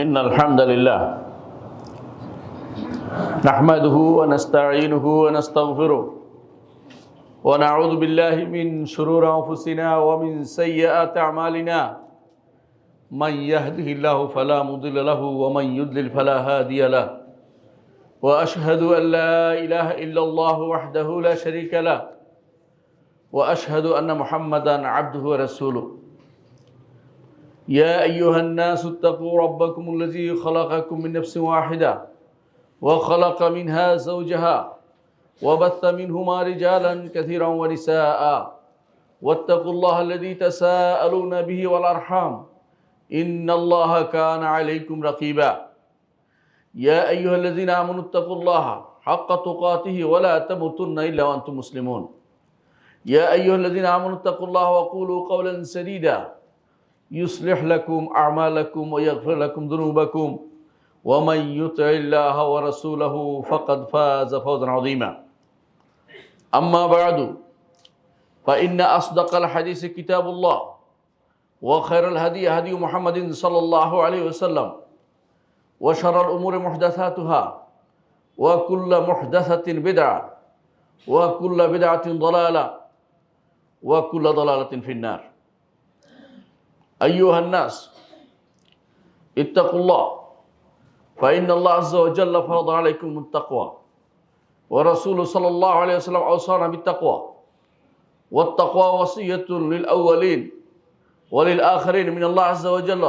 إن الحمد لله نحمده ونستعينه ونستغفره ونعوذ بالله من شرور أنفسنا ومن سيئات أعمالنا من يهده الله فلا مضل له ومن يضلل فلا هادي له وأشهد أن لا إله إلا الله وحده لا شريك له وأشهد أن محمدا عبده ورسوله يا أيها الناس اتقوا ربكم الذي خلقكم من نفس واحدة وخلق منها زوجها وبث منهما رجالا كثيرا ونساء واتقوا الله الذي تساءلون به والأرحام إن الله كان عليكم رقيبا يا أيها الذين آمنوا اتقوا الله حق تقاته ولا تموتن إلا وأنتم مسلمون يا أيها الذين آمنوا اتقوا الله وقولوا قولا سديدا يصلح لكم أعمالكم ويغفر لكم ذنوبكم ومن يطع الله ورسوله فقد فاز فوزا عظيما أما بعد فإن أصدق الحديث كتاب الله وخير الهدي هدي محمد صلى الله عليه وسلم وشر الأمور محدثاتها وكل محدثة بدعة وكل بدعة ضلالة وكل ضلالة في النار أيها الناس اتقوا الله فإن الله عز وجل فرض عليكم التقوى ورسوله صلى الله عليه وسلم أوصانا بالتقوى والتقوى وصية للأولين وللآخرين من الله عز وجل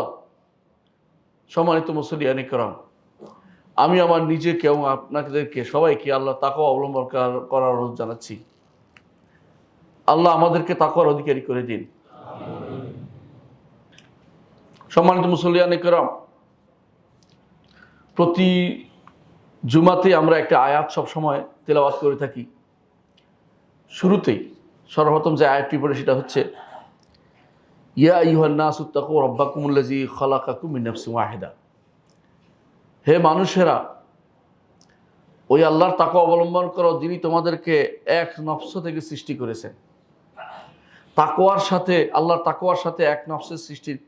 সম্মানিত মুসলিয়ান ইকরাম, আমি আমার নিজেকে এবং আপনাদেরকে সবাইকে আল্লাহ তাকওয়া অবলম্বন করার অনুরোধ জানাচ্ছি। আল্লাহ আমাদেরকে তাকওয়ার অধিকারী করে দিন। সম্মানিত মুসলিয়ান ইকরাম, প্রতি জুমাতে আমরা একটা আয়াত সবসময় তেলাওয়াত করে থাকি। শুরুতেই সর্বপ্রথম যে আয়াতটি পড়ে সেটা হচ্ছে ইয়া আইয়ুহান নাসু তাকু রাব্বাকুমুল্লাযী খালাকাকুম মিন নাফসিন ওয়াহিদা। হে মানুষেরা, ওই আল্লাহর তাকওয়া অবলম্বন করো যিনি তোমাদেরকে এক নফস থেকে সৃষ্টি করেছেন। তাকওয়ার সাথে, আল্লাহর তাকওয়ার সাথে এক নফসের সৃষ্টির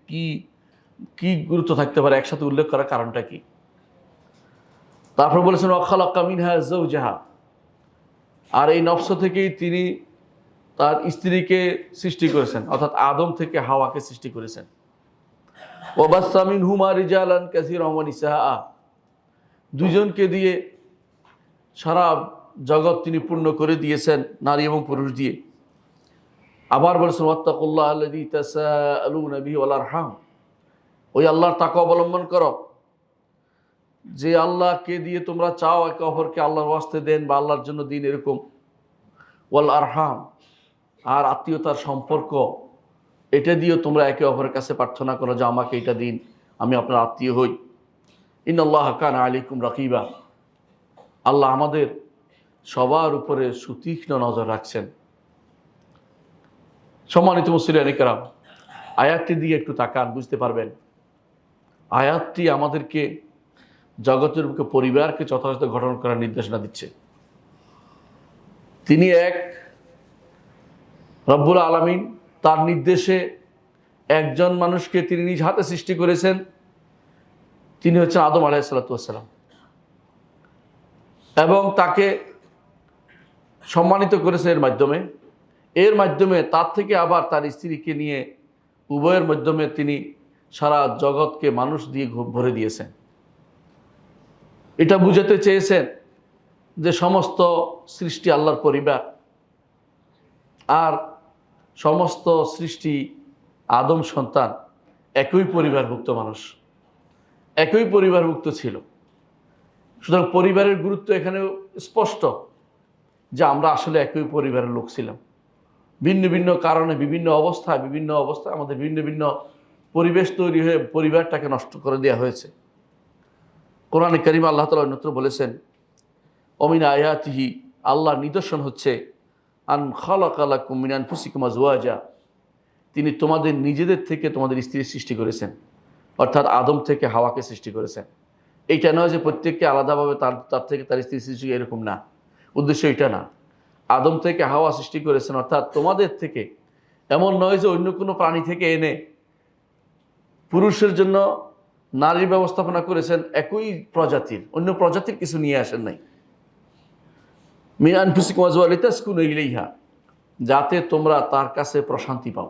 কি গুরুত্ব থাকতে পারে, একসাথে উল্লেখ করার কারণটা কি? তারপর বলেছেন ওয়া খালাকা মিনহা যাওজাহা, আর এই নফস থেকেই তিনি তার স্ত্রীকে সৃষ্টি করেছেন, অর্থাৎ আদম থেকে হাওয়াকে সৃষ্টি করেছেন। ওয়া বাসসা মিনহুমা রিজালান কাসীরান ওয়া নিসাআ, দুইজনকে দিয়ে সারা জগৎ তিনি পূর্ণ করে দিয়েছেন, নারী এবং পুরুষ দিয়ে। আবার বলেছেন ওয়াত্তাকুল্লাহ আল্লাযী তাসাআলুনা বিহি ওয়াল আরহাম, ওই আল্লাহর তাকওয়া অবলম্বন করো যে আল্লাহকে দিয়ে তোমরা চাও একে অপরকে আল্লাহর ওয়াস্তে দেন বা আল্লাহর জন্য দিন, এরকম। ওয়াল আরহাম, আর আত্মীয়তার সম্পর্ক, এটা দিয়েও তোমরা একে অপরের কাছে প্রার্থনা করো যে আমাকে এটা দিন, আমি আপনার আত্মীয় হই। ইন্নাল্লাহা কানা আলাইকুম রাকিবা, আল্লাহ আমাদের সবার উপরে সুতীক্ষ্ণ নজর রাখছেন। সম্মানিত মুসলিয়ান ইকরাম, আয়াতটি দিয়ে একটু তাকান, বুঝতে পারবেন আয়াতটি আমাদেরকে জগতের বুকে পরিবারকে যথাযথ গঠন করার নির্দেশনা দিচ্ছে। তিনি এক রব্বুল আলামিন, তার নির্দেশে একজন মানুষকে তিনি নিজ হাতে সৃষ্টি করেছেন, তিনি হচ্ছেন আদম আলাইহিস সালাতু ওয়াস সালাম, এবং তাকে সম্মানিত করেছেন এর মাধ্যমে তার থেকে আবার তার স্ত্রীকে নিয়ে উভয়ের মাধ্যমে তিনি সারা জগৎকে মানুষ দিয়ে ভরে দিয়েছেন। এটা বুঝাতে চেয়েছেন যে সমস্ত সৃষ্টি আল্লাহর পরিবার, আর সমস্ত সৃষ্টি আদম সন্তান একই পরিবারভুক্ত মানুষ, একই পরিবারভুক্ত ছিল। সুতরাং পরিবারের গুরুত্ব এখানে স্পষ্ট যে আমরা আসলে একই পরিবারের লোক ছিলাম। ভিন্ন ভিন্ন কারণে বিভিন্ন অবস্থায় আমাদের ভিন্ন ভিন্ন পরিবেশ তৈরি হয়ে পরিবারটাকে নষ্ট করে দেওয়া হয়েছে। কোরআনে কারিমে আল্লাহ তাআলা অন্যত্র বলেছেন ওমিন আয়াতিহি, আল্লাহর নিদর্শন হচ্ছে আন খালাকা লাকুম মিন আনফুসিকুম আজওয়াজা, তিনি তোমাদের নিজেদের থেকে তোমাদের স্ত্রী সৃষ্টি করেছেন, অর্থাৎ আদম থেকে হাওয়াকে সৃষ্টি করেছেন। এইটা নয় যে প্রত্যেককে আলাদাভাবে তার থেকে তার স্ত্রী সৃষ্টি, এরকম না, উদ্দেশ্য এটা না। আদম থেকে হাওয়া সৃষ্টি করেছেন, অর্থাৎ তোমাদের থেকে, এমন নয় যে অন্য কোনো প্রাণী থেকে এনে পুরুষের জন্য নারীর ব্যবস্থাপনা করেছেন একই প্রজাতির, অন্য প্রজাতির কিছু নিয়ে আসেন নাই। মিন আনফুসিকুম আজওয়াজান লিতাসকুনু ইলাইহা, যাতে তোমরা তার কাছে প্রশান্তি পাও,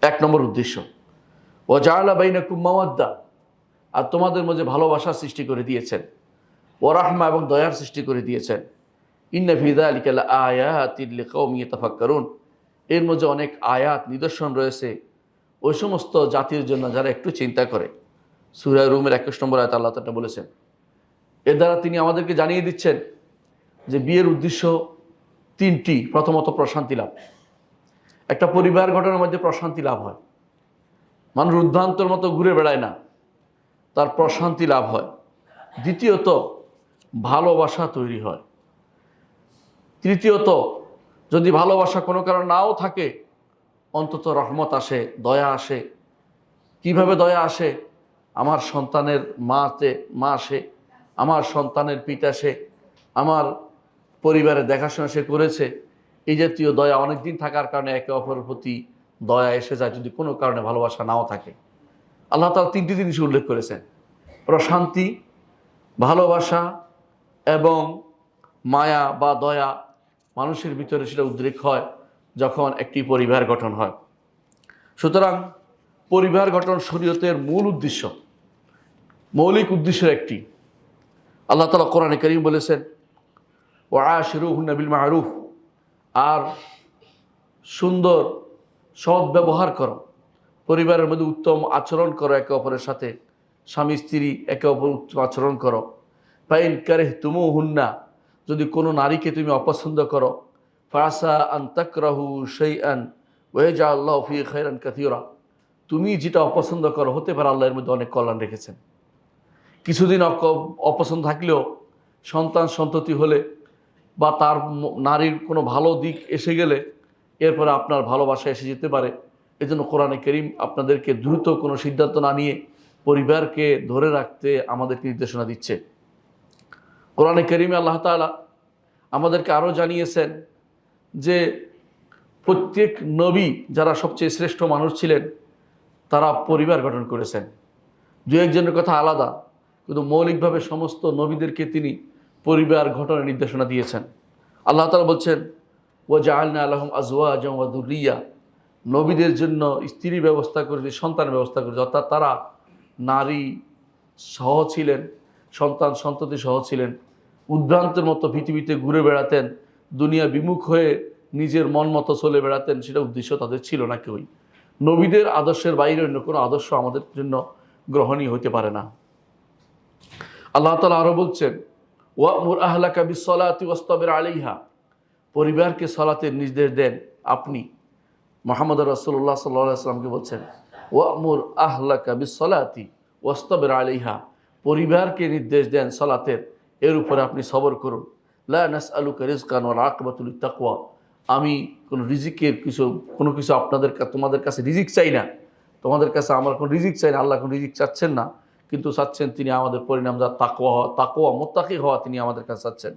এক নম্বর উদ্দেশ্য। ওয়া জাআলা বাইনাকুম মাওয়াদ্দা, আর তোমাদের মধ্যে ভালোবাসা সৃষ্টি করে দিয়েছেন। ওয়া রাহমা, এবং দয়ার সৃষ্টি করে দিয়েছেন। ইন্না ফি যালিকা লাআয়াতিন লিকাওমিন ইয়াতাফাক্কারুন, এর মধ্যে অনেক আয়াত নিদর্শন রয়েছে ওই সমস্ত জাতির জন্য যারা একটু চিন্তা করে। সূরা রুমের 21 নম্বর আয়াতে আল্লাহ তাআলা বলেছেন। এর দ্বারা তিনি আমাদেরকে জানিয়ে দিচ্ছেন যে বিয়ের উদ্দেশ্য তিনটি। প্রথমত প্রশান্তি লাভ, একটা পরিবার গঠনের মধ্যে প্রশান্তি লাভ হয়, মানুষ উদ্ভ্রান্তর মতো ঘুরে বেড়ায় না, তার প্রশান্তি লাভ হয়। দ্বিতীয়ত ভালোবাসা তৈরি হয়। তৃতীয়ত যদি ভালোবাসা কোনো কারণ নাও থাকে, অন্তত রহমত আসে, দয়া আসে। কিভাবে দয়া আসে? আমার সন্তানের মা সে, আমার সন্তানের পিতা সে, আমার পরিবারের দেখাশোনা সে করেছে, এই জাতীয় দয়া অনেক দিন থাকার কারণে একে অপরের প্রতি দয়া এসে যায়, যদি কোনো কারণে ভালোবাসা নাও থাকে। আল্লাহ তাআলা তিনটি জিনিস উল্লেখ করেছেন: প্রশান্তি, ভালোবাসা এবং মায়া বা দয়া। মানুষের ভিতরে সেটা উদ্রেক হয় যখন একটি পরিবার গঠন হয়। সুতরাং পরিবার গঠন শরীয়তের মূল উদ্দেশ্য, মৌলিক উদ্দেশ্যের একটি। আল্লাহ তাআলা কোরআনে কারীম বলেছেন, ওয়াআশিরুহুন্না বিল মা'রুফ, আর সুন্দর সৎ ব্যবহার করো, পরিবারের মধ্যে উত্তম আচরণ করো, একে অপরের সাথে স্বামী স্ত্রী একে অপর উত্তম আচরণ করো। ফাইন কারিহতুমুহুন্না, যদি কোনো নারীকে তুমি অপছন্দ করো, ফাসা আন তাকরাহু শাইআন ওয়া ইয়াজআলুল্লাহু ফীহি খায়রান কাসীরা, তুমি যেটা অপছন্দ করো, হতে পারে আল্লাহ এর মধ্যে অনেক কল্যাণ রেখেছেন। কিছুদিন অপছন্দ থাকলেও সন্তান সন্ততি হলে বা তার নারীর কোনো ভালো দিক এসে গেলে এরপরে আপনার ভালোবাসা এসে যেতে পারে। এজন্য কোরআনে কারীম আপনাদেরকে দ্রুত কোনো সিদ্ধান্ত না নিয়ে পরিবারকে ধরে রাখতে আমাদেরকে নির্দেশনা দিচ্ছে। কোরআনে কারীমে আল্লাহ তাআলা আমাদেরকে আরও জানিয়েছেন যে প্রত্যেক নবী, যারা সবচেয়ে শ্রেষ্ঠ মানুষ ছিলেন, তারা পরিবার গঠন করেছেন। দু একজনের কথা আলাদা, কিন্তু মৌলিকভাবে সমস্ত নবীদেরকে তিনি পরিবার গঠনের নির্দেশনা দিয়েছেন। আল্লাহ তাআলা বলছেন, ওয়া জাআলনা লাহুম আজওয়াজান ওয়া যুররিয়া, নবীদের জন্য স্ত্রীর ব্যবস্থা করেছি, সন্তানের ব্যবস্থা করেছি। অর্থাৎ তারা নারী সহ ছিলেন, সন্তান সন্ততি সহ ছিলেন, উদ্ভ্রান্তের মতো পৃথিবীতে ঘুরে বেড়াতেন, দুনিয়া বিমুখ হয়ে নিজের মন মতো চলে বেড়াতেন, সেটা উদ্দেশ্য তাদের ছিল না কেউই। নবীদের আদর্শের বাইরে অন্য কোনো আদর্শ আমাদের জন্য গ্রহণীয় হতে পারে না। আল্লাহ তাআলা আরও বলছেন, ওয়া'মুর আহলাকা বিস-সালাতি ওয়াসতাবির আলাইহা, পরিবারকে সালাতের নির্দেশ দেন আপনি। মুহাম্মদ রাসূলুল্লাহ সাল্লাল্লাহু আলাইহি ওয়াসাল্লামকে বলছেন, ওয়া'মুর আহলাকা বিস-সালাতি ওয়াসতাবির আলাইহা, পরিবারকে নির্দেশ দেন সালাতের, এর উপরে আপনি সবর করুন। লা নাসআলুকা রিজকান ওয়াল আকিবাতু লিত-তাকওয়া, আমি কোনো কিছু তোমাদের কাছে রিজিক চাই না, তোমাদের কাছে আমার কোনো রিজিক চাই না। আল্লাহ কোনো রিজিক চাচ্ছেন না, কিন্তু চাচ্ছেন তিনি আমাদের পরিণাম যা তাকওয়া মুত্তাকি হওয়া, তিনি আমাদের কাছে চাচ্ছেন।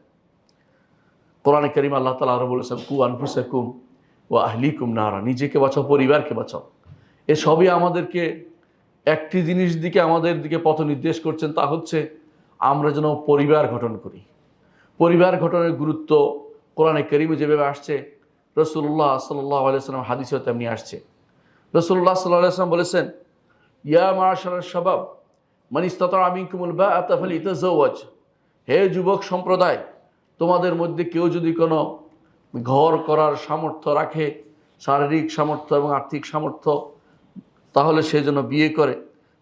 কোরআনে কারীমে আল্লাহ তাআলা আরও বলেছেন, কু আনফুসাকুম ওয়া আহলিকুম নারা, নিজেকে বাঁচাও, পরিবারকে বাঁচাও। এসবই আমাদেরকে একটি জিনিস দিকে আমাদের দিকে পথ নির্দেশ করছেন, তা হচ্ছে আমরা যেন পরিবার গঠন করি। পরিবার গঠনের গুরুত্ব কোরআনে কারীমে যেভাবে আসছে, রাসূলুল্লাহ সাল্লাল্লাহু আলাইহি ওয়াসাল্লাম হাদিসেও তেমনি আসছে। রাসূলুল্লাহ সাল্লাল্লাহু আলাইহি ওয়াসাল্লাম বলেছেন, ইয়া মা'শারাশ শাবাব মান ইসতাতা'a মিনকুমুল বাআতা ফালিতাযাওয়াজ, হে যুবক সম্প্রদায়, তোমাদের মধ্যে কেউ যদি কোনো ঘর করার সামর্থ্য রাখে, শারীরিক সামর্থ্য এবং আর্থিক সামর্থ্য, তাহলে সে যেন বিয়ে করে।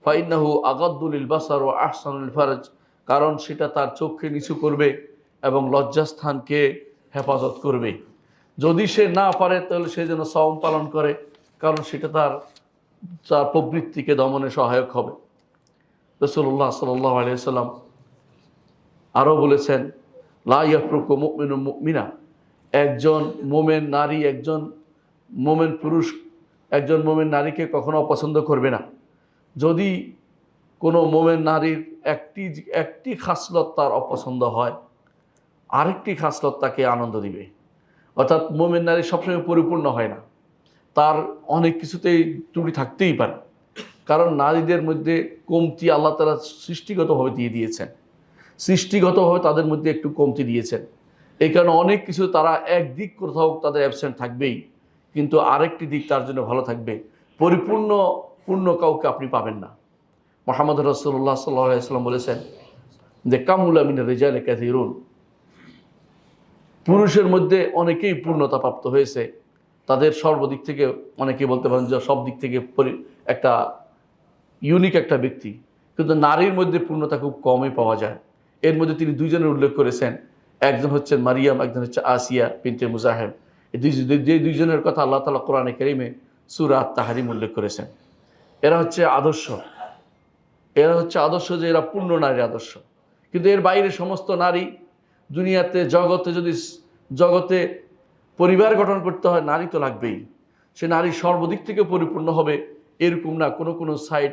ফাইন্নাহু আগাদ্দু লিল বাসার ওয়া আহসানু লিল ফারজ, কারণ সেটা তার চোখকে নিচু করবে এবং লজ্জাস্থানকে হেফাজত করবে। যদি সে না পারে তাহলে সে যেন সওম পালন করে, কারণ সেটা তার প্রবৃত্তিকে দমনে সহায়ক হবে। রাসূলুল্লাহ সাল্লাল্লাহু আলাইহি ওয়াসাল্লাম আরও বলেছেন, লা ইয়াফরুকু মুমিনুম মুমিনা, একজন মোমেন নারী একজন মোমেন পুরুষ একজন মোমেন নারীকে কখনো অপছন্দ করবে না। যদি কোনো মোমেন নারীর একটি খাসলত তার অপছন্দ হয়, আরেকটি খাসলত তাকে আনন্দ দিবে। অর্থাৎ মোমেন নারী সবসময় পরিপূর্ণ হয় না, তার অনেক কিছুতেই ত্রুটি থাকতেই পারে। কারণ নারীদের মধ্যে কমতি আল্লাহ তাআলা সৃষ্টিগতভাবে দিয়ে দিয়েছেন, সৃষ্টিগতভাবে তাদের মধ্যে একটু কমতি দিয়েছেন। এই কারণে অনেক কিছু তারা একদিক কোথাও তাদের অ্যাবসেন্ট থাকবেই, কিন্তু আরেকটি দিক তার জন্য ভালো থাকবে। পূর্ণ কাউকে আপনি পাবেন না। মুহাম্মদ রাসূলুল্লাহ সাল্লাল্লাহু আলাইহি ওয়াসাল্লাম বলেছেন যে কামুলা মিনার রিজালি কাসীরুন, পুরুষের মধ্যে অনেকেই পূর্ণতা প্রাপ্ত হয়েছে, তাদের সর্বদিক থেকে অনেকেই বলতে পারেন যে সব দিক থেকে একটা ইউনিক একটা ব্যক্তি, কিন্তু নারীর মধ্যে পূর্ণতা খুব কমই পাওয়া যায়। এর মধ্যে তিনি দুইজনের উল্লেখ করেছেন, একজন হচ্ছেন মারিয়াম, একজন হচ্ছে আসিয়া বিনতে মুজাহিব। যে দুইজনের কথা আল্লাহ তাআলা কোরআনে কারীমে সূরা আত-তাহরিম উল্লেখ করেছেন। এরা হচ্ছে আদর্শ যে এরা পূর্ণ নারীর আদর্শ। কিন্তু এর বাইরে সমস্ত নারী দুনিয়াতে জগতে পরিবার গঠন করতে হয়, নারী তো লাগবেই। সে নারী সর্বদিক থেকে পরিপূর্ণ হবে এরকম না, কোনো সাইড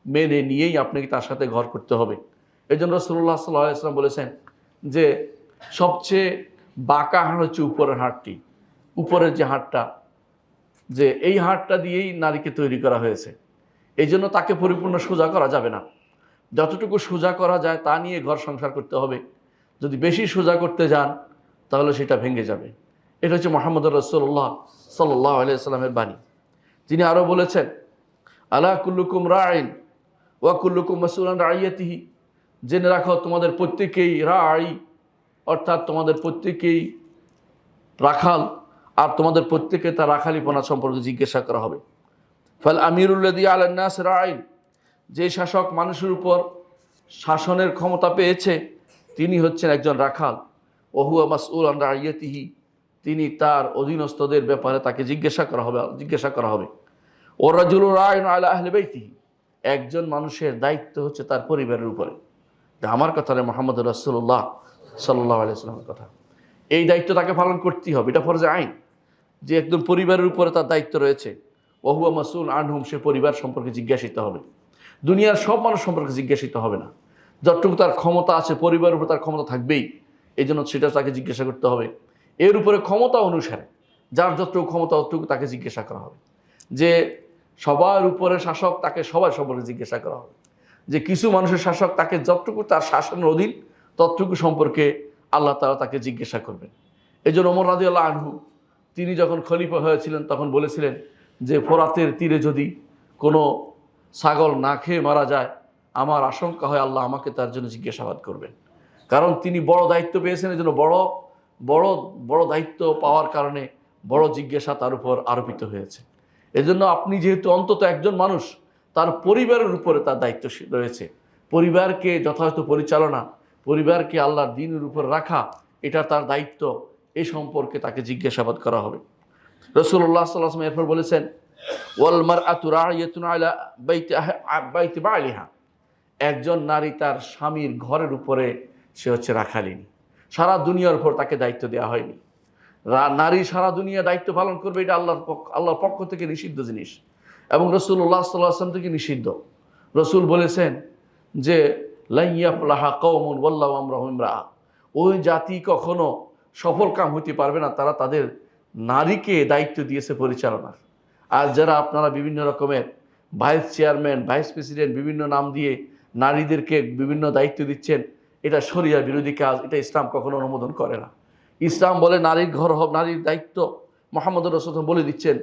মেনে নিয়েই আপনাকে তার সাথে ঘর করতে হবে। এই জন্য রাসূলুল্লাহ সাল্লাল্লাহু আলাইহি ওয়াসাল্লাম বলেছেন যে সবচেয়ে বাঁকা হাড় হচ্ছে উপরের হাড়টি, উপরের যে হাড়টা, যে এই হাড়টা দিয়েই নারীকে তৈরি করা হয়েছে। এই জন্য তাকে পরিপূর্ণ সোজা করা যাবে না, যতটুকু সোজা করা যায় তা নিয়ে ঘর সংসার করতে হবে। যদি বেশি সোজা করতে যান তাহলে সেটা ভেঙে যাবে। এটা হচ্ছে মুহাম্মদুর রাসূলুল্লাহ সাল্লাল্লাহু আলাইহি ওয়াসাল্লামের বাণী। তিনি আরও বলেছেন আলা কুল্লুকুম রাইন ওয়া কুল্লুকুম মাসউলান রাইয়াতিহি, জেনে রাখো তোমাদের প্রত্যেকেই রাই, অর্থাৎ তোমাদের প্রত্যেকেই রাখাল, আর তোমাদের প্রত্যেকে তার রাখালিপনা সম্পর্কে জিজ্ঞাসা করা হবে। ফাল আমিরুল্লাযী আলান নাস রাইন, যে শাসক মানুষের উপর শাসনের ক্ষমতা পেয়েছে তিনি হচ্ছেন একজন রাখাল। ওহুয়া মাসউল আন রাইয়াতিহি, তিনি তার অধীনস্থদের ব্যাপারে তাকে জিজ্ঞাসা করা হবে। ওয়া রাজুলু রাইন আলা আহলি বাইতিহি, একজন মানুষের দায়িত্ব হচ্ছে তার পরিবারের উপরে। আমার কথা নয়, মুহাম্মদ রাসূলুল্লাহ সাল্লাল্লাহু আলাইহি ওয়াসাল্লামের কথা। এই দায়িত্ব তাকে পালন করতেই হবে, এটা ফরজে আইন, যে একদম পরিবারের উপরে তার দায়িত্ব রয়েছে। ওহুয়া মাসউল আনহুম, সে পরিবার সম্পর্কে জিজ্ঞাসিত হবে। দুনিয়ার সব মানুষ সম্পর্কে জিজ্ঞাসিত হবে না, যতটুকু তার ক্ষমতা আছে পরিবারের উপর তার ক্ষমতা থাকবেই, এই জন্য সেটা তাকে জিজ্ঞাসা করতে হবে। এর উপরে ক্ষমতা অনুসারে যার যতটুকু ক্ষমতা ততটুকু তাকে জিজ্ঞাসা করা হবে। যে সবার উপরে শাসক, তাকে সবার সম্পর্কে জিজ্ঞাসা করা হবে। যে কিছু মানুষের শাসক, তাকে যতটুকু তার শাসনের অধীন ততটুকু সম্পর্কে আল্লাহ তাআলা তাকে জিজ্ঞাসা করবেন। এই জন্য ওমর রাদিয়াল্লাহু আনহু তিনি যখন খলিফা হয়েছিলেন তখন বলেছিলেন যে ফোরাতের তীরে যদি কোনো ছাগল না খেয়ে মারা যায়, আমার আশঙ্কা হয় আল্লাহ আমাকে তার জন্য জিজ্ঞাসাবাদ করবেন। কারণ তিনি বড় দায়িত্ব পেয়েছেন, এই জন্য বড় দায়িত্ব পাওয়ার কারণে বড় জিজ্ঞাসা তার উপর আরোপিত হয়েছে। এজন্য আপনি যেহেতু অন্তত একজন মানুষ, তার পরিবারের উপরে তার দায়িত্ব রয়েছে। পরিবারকে যথাযথ পরিচালনা, পরিবারকে আল্লাহর দ্বীনের উপর রাখা, এটা তার দায়িত্ব। এই সম্পর্কে তাকে জিজ্ঞাসাবাদ করা হবে। রাসূলুল্লাহ সাল্লাল্লাহু আলাইহি ওয়াসাল্লাম এরপর বলেছেন ওয়াল মারআতু রাইয়াতুন আলা বাইতি বালিহা, একজন নারী তার স্বামীর ঘরের উপরে সে হচ্ছে রাখালিনী। সারা দুনিয়ার উপর তাকে দায়িত্ব দেওয়া হয়নি। নারী সারা দুনিয়া দায়িত্ব পালন করবে, এটা আল্লাহর পক্ষ থেকে নিষিদ্ধ জিনিস, এবং রাসূলুল্লাহ সাল্লাল্লাহু আলাইহি ওয়াসাল্লাম থেকে নিষিদ্ধ। রাসূল বলেছেন যে লা ইয়াফলাহা কওমুন ওয়াল্লাহু আমরাহুম ইমরাআ, ওই জাতি কখনো সফল কাম হতে পারবে না, তারা তাদের নারীকে দায়িত্ব দিয়েছে পরিচালনার। আর যারা আপনারা বিভিন্ন রকমের ভাইস চেয়ারম্যান, ভাইস প্রেসিডেন্ট বিভিন্ন নাম দিয়ে নারীদেরকে বিভিন্ন দায়িত্ব দিচ্ছেন, এটা শরিয়া বিরোধী কাজ, এটা ইসলাম কখনো অনুমোদন করে না। ইসলাম বলে নারীর ঘর হোক, নারীর দায়িত্ব মুহাম্মদ রাসূলুল্লাহ বলে দিচ্ছেন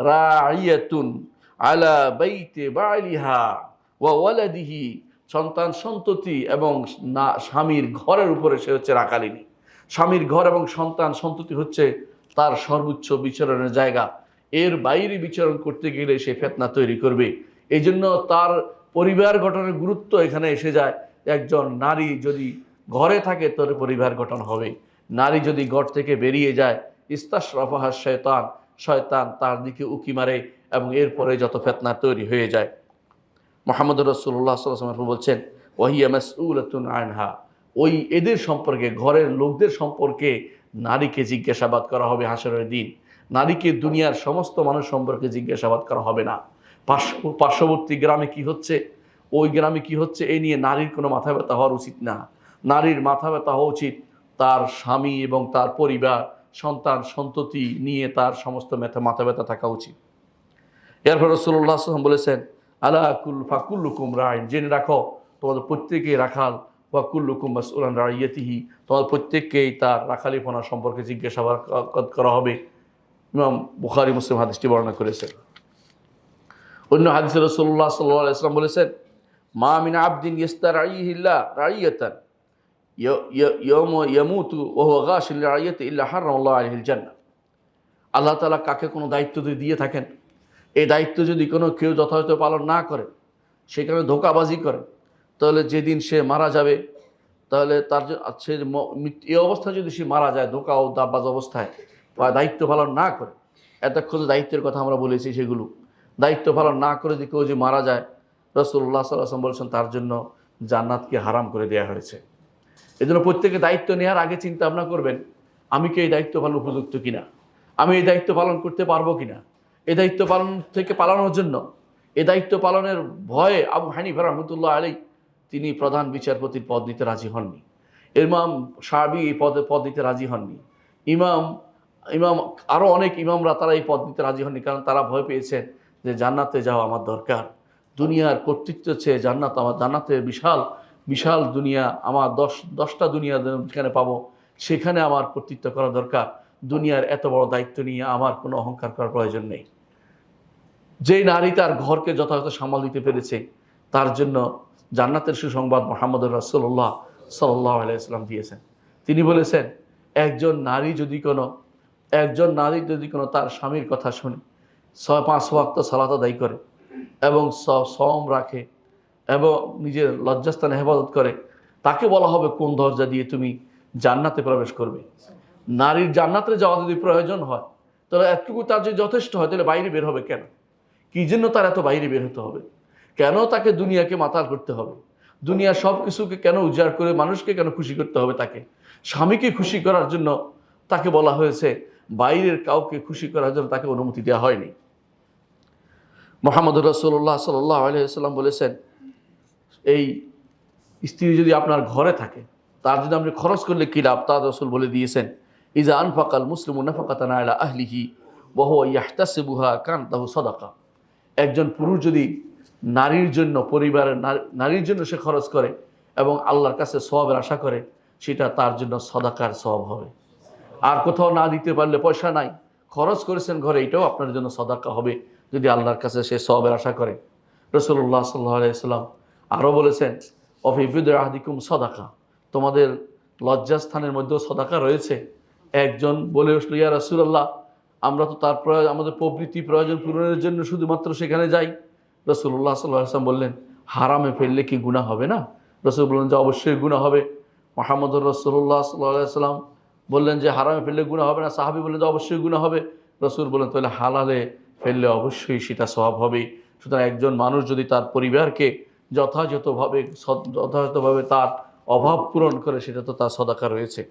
রাইয়াতুন আলা বাইতি বালিহা ওয়া ওয়ালাদিহি, সন্তান সন্ততি এবং স্বামীর ঘরের উপরে সে হচ্ছে রাখালিনী। স্বামীর ঘর এবং সন্তান সন্ততি হচ্ছে তার সর্বোচ্চ বিচরণের জায়গা। এর বাইরে বিচরণ করতে গেলে সে ফিতনা তৈরি করবে। এই জন্য তার পরিবার গঠনের গুরুত্ব এখানে এসে যায়। একজন নারী যদি ঘরে থাকে তার পরিবার গঠন হবে। নারী যদি ঘর থেকে বেরিয়ে যায়, ইস্তাশরাফাহা শয়তান, শয়তান তার দিকে উকি মারে এবং এরপরে যত ফিতনা তৈরি হয়ে যায়। মুহাম্মদ রাসূলুল্লাহ সাল্লাল্লাহু আলাইহি ওয়াসাল্লাম বলছেন ওয়াহিয়া মাসউলাতুন আনহা, ওই এদের সম্পর্কে, ঘরের লোকদের সম্পর্কে নারীকে জিজ্ঞাসাবাদ করা হবে হাসরের দিন। নারীকে দুনিয়ার সমস্ত মানুষ সম্পর্কে জিজ্ঞাসাবাদ করা হবে না। পার্শ্ববর্তী গ্রামে কি হচ্ছে, ওই গ্রামে কি হচ্ছে, এই নিয়ে নারীর কোনো মাথা ব্যথা হওয়ার উচিত না। নারীর মাথা ব্যথা হওয়া উচিত তার স্বামী এবং তার পরিবার, সন্তান সন্ততি নিয়ে তার সমস্ত মাথা ব্যথা থাকা উচিত। এরপর রাসূলুল্লাহ সাল্লাল্লাহু আলাইহি ওয়াসাল্লাম বলেছেন আলা ফাকুল্লুকুম রাইন, জেনে রাখো তোমাদের প্রত্যেকেই রাখাল, ওয়াকুল্লুকুম মাসউলান রাইয়াতিহি, তোমাদের প্রত্যেককেই তার রাখালিপনা সম্পর্কে জিজ্ঞাসাবাদ করা হবে। ইমাম বুখারী মুসলিম হাদিসটি বর্ণনা করেছেন। অন্য হাদিসে রাসূলুল্লাহ সাল্লাল্লাহু আলাইহি ওয়াসাল্লাম বলেছেন, মা মিন আবদিন ইস্তারাইহিল্লাহ রাইয়াতান ইয়ামুতু ওয়া হুয়া গাশিন লিরাইয়াতি ইল্লা হারামাল্লাহু আলাইহিল জান্নাহ। আল্লাহ তাআলা কাকে কোনো দায়িত্ব যদি দিয়ে থাকেন, এই দায়িত্ব যদি কোনো কেউ যথাযথ পালন না করে, সেখানে ধোঁকাবাজি করে, তাহলে যেদিন সে মারা যাবে, তাহলে তার সে এই অবস্থায় যদি সে মারা যায় ধোঁকা ও দাব্বাজ অবস্থায় বা দায়িত্ব পালন না করে, এতক্ষণ যে দায়িত্বের কথা আমরা বলেছি সেগুলো দায়িত্ব পালন না করে যদি কেউ যে মারা যায়, রাসূলুল্লাহ সাল্লাল্লাহু আলাইহি ওয়াসাল্লাম বলেছেন তার জন্য জান্নাতকে হারাম করে দেওয়া হয়েছে। এই জন্য প্রত্যেকে দায়িত্ব নেওয়ার আগে চিন্তা ভাবনা করবেন, আমি কি এই দায়িত্ব পালন উপযুক্ত কিনা, আমি এই দায়িত্ব পালন করতে পারবো কিনা। এই দায়িত্ব পালন থেকে পালানোর জন্য, এই দায়িত্ব পালনের ভয়ে আবু হানিফা রাহমাতুল্লাহ আলাইহি তিনি প্রধান বিচারপতির পদ নিতে রাজি হননি। ইমাম শাফিঈ এই পদ নিতে রাজি হননি। ইমাম ইমাম আরও অনেক ইমামরা তারা এই পদ নিতে রাজি হননি, কারণ তারা ভয় পেয়েছেন যে জান্নাতে যাওয়া আমার দরকার, দুনিয়ার কর্তৃত্ব চেয়ে জান্নাত আমার, জান্নাতের বিশাল বিশাল দুনিয়া, আমার দশটা দুনিয়া যেখানে পাবো সেখানে আমার কর্তৃত্ব করা দরকার, দুনিয়ার এত বড় দায়িত্ব নিয়ে আমার কোনো অহংকার করার প্রয়োজন নেই। যেই নারী তার ঘরকে যথাযথ সামাল দিতে পেরেছে, তার জন্য জান্নাতের সুসংবাদ মুহাম্মদুর রাসূলুল্লাহ সাল্লাল্লাহু আলাইহি ওয়াসাল্লাম দিয়েছেন। তিনি বলেছেন, একজন নারী যদি কোনো তার স্বামীর কথা শুনে 5 ওয়াক্ত সালাত আদায় করে এবং সওম রাখে এবং নিজের লজ্জাস্থানে হেফাজত করে, তাকে বলা হবে কোন দরজা দিয়ে তুমি জান্নাতে প্রবেশ করবে। নারীর জান্নাতে যাওয়া যদি প্রয়োজন হয়, তাহলে এতটুকু তার যদি যথেষ্ট হয়, তাহলে বাইরে বের হবে কেন? কি জন্য তার এত বাইরে বের হতে হবে? কেন তাকে দুনিয়াকে মাতাল করতে হবে? দুনিয়ার সব কিছুকে কেন উজাড় করে মানুষকে কেন খুশি করতে হবে? তাকে স্বামীকে খুশি করার জন্য তাকে বলা হয়েছে, বাইরের কাউকে খুশি করার জন্য তাকে অনুমতি দেওয়া হয়নি। মুহাম্মদুর রাসূলুল্লাহ সাল্লাল্লাহু আলাইহি ওয়াসাল্লাম বলেছেন, এই স্ত্রী যদি আপনার ঘরে থাকে, তার যদি আপনি খরচ করলে কী লাভ, তা রাসূল বলে দিয়েছেন, ইজা আনফাকাল মুসলিমু নাফাকাতান আলা আহলিহি ওয়া হুয়া ইয়াহতাসিবুহা কানাত লাহু সাদাকা। একজন পুরুষ যদি নারীর জন্য, পরিবারের নারীর জন্য সে খরচ করে এবং আল্লাহর কাছে সওয়াবের আশা করে, সেটা তার জন্য সদাকার সওয়াব হবে। আর কোথাও না দিতে পারলে, পয়সা নাই, খরচ করেছেন ঘরে, এটাও আপনার জন্য সদাকা হবে যদি আল্লাহর কাছে সে সওয়াবের আশা করে। রাসূলুল্লাহ সাল্লাল্লাহু আলাইহি ওয়াসাল্লাম আরও বলেছেন, অফি বিদআ আহদিকুম সদাকা, তোমাদের লজ্জাস্থানের মধ্যেও সদাকা রয়েছে। একজন বলে উঠল, ইয়া রাসূলুল্লাহ, আমরা তো তার আমাদের প্রভৃতি প্রয়োজন পূরণের জন্য শুধুমাত্র সেখানে যাই। রাসূলুল্লাহ সাল্লাল্লাহু আলাইহি ওয়াসাল্লাম বললেন, হারামে ফেললে কি গুনাহ হবে না? রাসূল বললেন যে অবশ্যই গুনাহ হবে। মুহাম্মদুর রাসূলুল্লাহ সাল্লাল্লাহু আলাইহি ওয়াসাল্লাম বললেন যে হারামে ফেললে গুনাহ হবে না? সাহাবী বললেন যে অবশ্যই গুনাহ হবে। রাসূল বললেন তাহলে হালালে ফেললে অবশ্যই সেটা সওয়াব হবে। সুতরাং একজন মানুষ যদি তার পরিবারকে যথাযথভাবে তার অভাব পূরণ করে, সেটা তো তার সদাকা রয়েছে।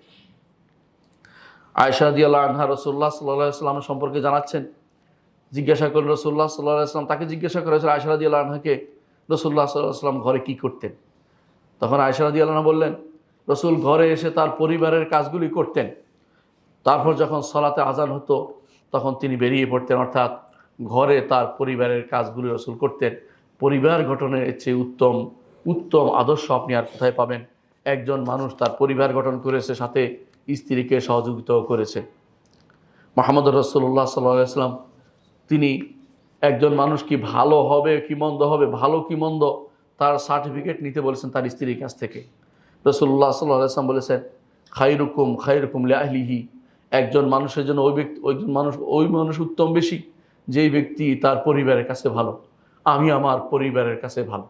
আয়েশা রাদিয়াল্লাহু আনহা রাসূলুল্লাহ সাল্লাল্লাহু আলাইহি ওয়াসাল্লাম সম্পর্কে জানাচ্ছেন, জিজ্ঞাসা করলেন রাসূলুল্লাহ সাল্লাল্লাহু আলাইহি ওয়াসাল্লাম, তাকে জিজ্ঞাসা করা হয়েছিল আয়েশা রাদিয়াল্লাহু আনহাকে, রাসূলুল্লাহ সাল্লাল্লাহু আলাইহি ওয়াসাল্লাম ঘরে কি করতেন? তখন আয়েশা রাদিয়াল্লাহু আনহা বললেন, রাসূল ঘরে এসে তার পরিবারের কাজগুলি করতেন, তারপর যখন সালাতে আযান হতো তখন তিনি বেরিয়ে পড়তেন, অর্থাৎ ঘরে তার পরিবারের কাজগুলি রাসূল করতেন। পরিবার গঠনের চেয়ে উত্তম আদর্শ আপনি আর কোথায় পাবেন? একজন মানুষ তার পরিবার গঠন করেছে, সাথে স্ত্রীকে সহযোগিতাও করেছে। মুহাম্মদুর রাসূলুল্লাহ সাল্লাল্লাহু আলাইহি ওয়াসাল্লাম তিনি একজন মানুষ কি ভালো হবে কি মন্দ হবে, ভালো কি মন্দ, তার সার্টিফিকেট নিতে বলেছেন তার স্ত্রীর কাছ থেকে। রাসূলুল্লাহ সাল্লাল্লাহু আলাইহি ওয়াসাল্লাম বলেছেন, খায়রুকুম লিআহলিহি, একজন মানুষের জন্য ওই মানুষ উত্তম বেশি যেই ব্যক্তি তার পরিবারের কাছে ভালো। আমি আমার পরিবারের কাছে ভালো।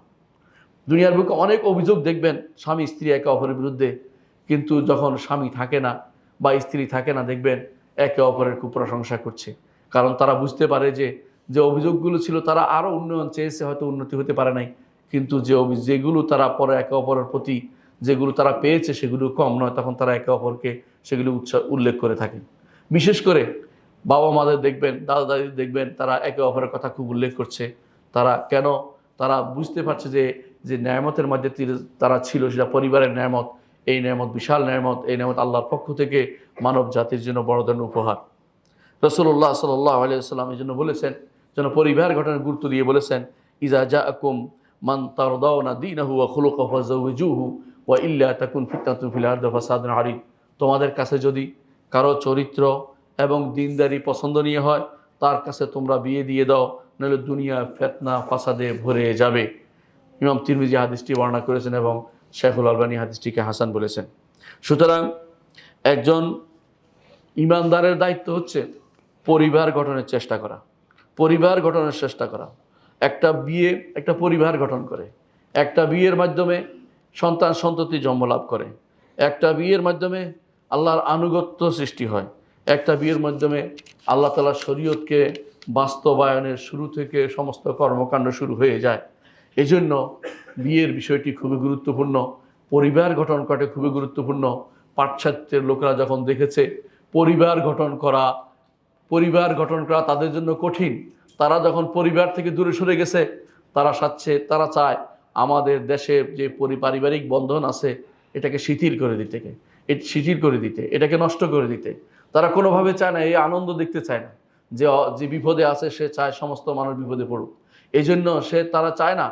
দুনিয়ার বুকে অনেক অভিযোগ দেখবেন স্বামী স্ত্রী একে অপরের বিরুদ্ধে, কিন্তু যখন স্বামী থাকে না বা স্ত্রী থাকে না, দেখবেন একে অপরের খুব প্রশংসা করছে। কারণ তারা বুঝতে পারে যে যে অভিযোগগুলো ছিল, তারা আরও উন্নয়ন চেয়েছে, হয়তো উন্নতি হতে পারে নাই, কিন্তু যেগুলো তারা পরে একে অপরের প্রতি যেগুলো তারা পেয়েছে সেগুলো কম নয়, তখন তারা একে অপরকে সেগুলো উল্লেখ করে থাকেন। বিশেষ করে বাবা মাদের দেখবেন, দাদা দাদি দেখবেন, তারা একে অপরের কথা খুব উল্লেখ করছে। তারা কেন? তারা বুঝতে পারছে যে যে নেয়ামতের মধ্যে তারা ছিল, সেটা পরিবারের নেয়ামত। এই নেয়ামত বিশাল নেয়ামত, এই নেয়ামত আল্লাহর পক্ষ থেকে মানব জাতির জন্য বড় ধরনের উপহার। রাসূলুল্লাহ সাল্লাল্লাহু আলাইহি ওয়াসাল্লাম এই জন্য বলেছেন, যেন পরিবার গঠনের গুরুত্ব দিয়ে বলেছেন, ইজা জাআকুম মান তারদাউনা দীনাহু ওয়া খুলুকাহু ফাযাওবিজুহু ওয়া ইল্লা তাকুন ফিতনাতুন ফিল আরদি ওয়া ফাসাদুন আরিদ। তোমাদের কাছে যদি কারো চরিত্র এবং দিনদারি পছন্দনীয় হয় তার কাছে তোমরা বিয়ে দিয়ে দাও, নইলে দুনিয়া ফিতনা ফাসাদে ভরে যাবে। ইমাম তিরমিজি হাদিসটি বর্ণনা করেছেন এবং শেখুল আলবানী হাদিসটিকে হাসান বলেছেন। সুতরাং একজন ইমানদারের দায়িত্ব হচ্ছে পরিবার গঠনের চেষ্টা করা, পরিবার গঠনের চেষ্টা করা। একটা পরিবার গঠন করে, একটা বিয়ের মাধ্যমে সন্তান সন্ততি জন্ম লাভ করে, একটা বিয়ের মাধ্যমে আল্লাহর আনুগত্য সৃষ্টি হয়, একটা বিয়ের মাধ্যমে আল্লাহ তাআলার শরীয়তকে বাস্তবায়নের শুরু থেকে সমস্ত কর্মকাণ্ড শুরু হয়ে যায়। এই জন্য বিয়ের বিষয়টি খুবই গুরুত্বপূর্ণ, পরিবার গঠন করাটা খুবই গুরুত্বপূর্ণ। পাশ্চাত্যের লোকেরা যখন দেখেছে পরিবার গঠন করা তাদের জন্য কঠিন, তারা যখন পরিবার থেকে দূরে সরে গেছে, তারা চায় আমাদের দেশে যে পারিবারিক বন্ধন আছে এটাকে শিথিল করে দিতে, এটাকে নষ্ট করে দিতে। তারা কোনোভাবে চায় না, এই আনন্দ দেখতে চায় না, যে বিপদে আছে সে চায় সমস্ত মানুষ বিপদে পড়ুক। এই জন্য তারা চায় না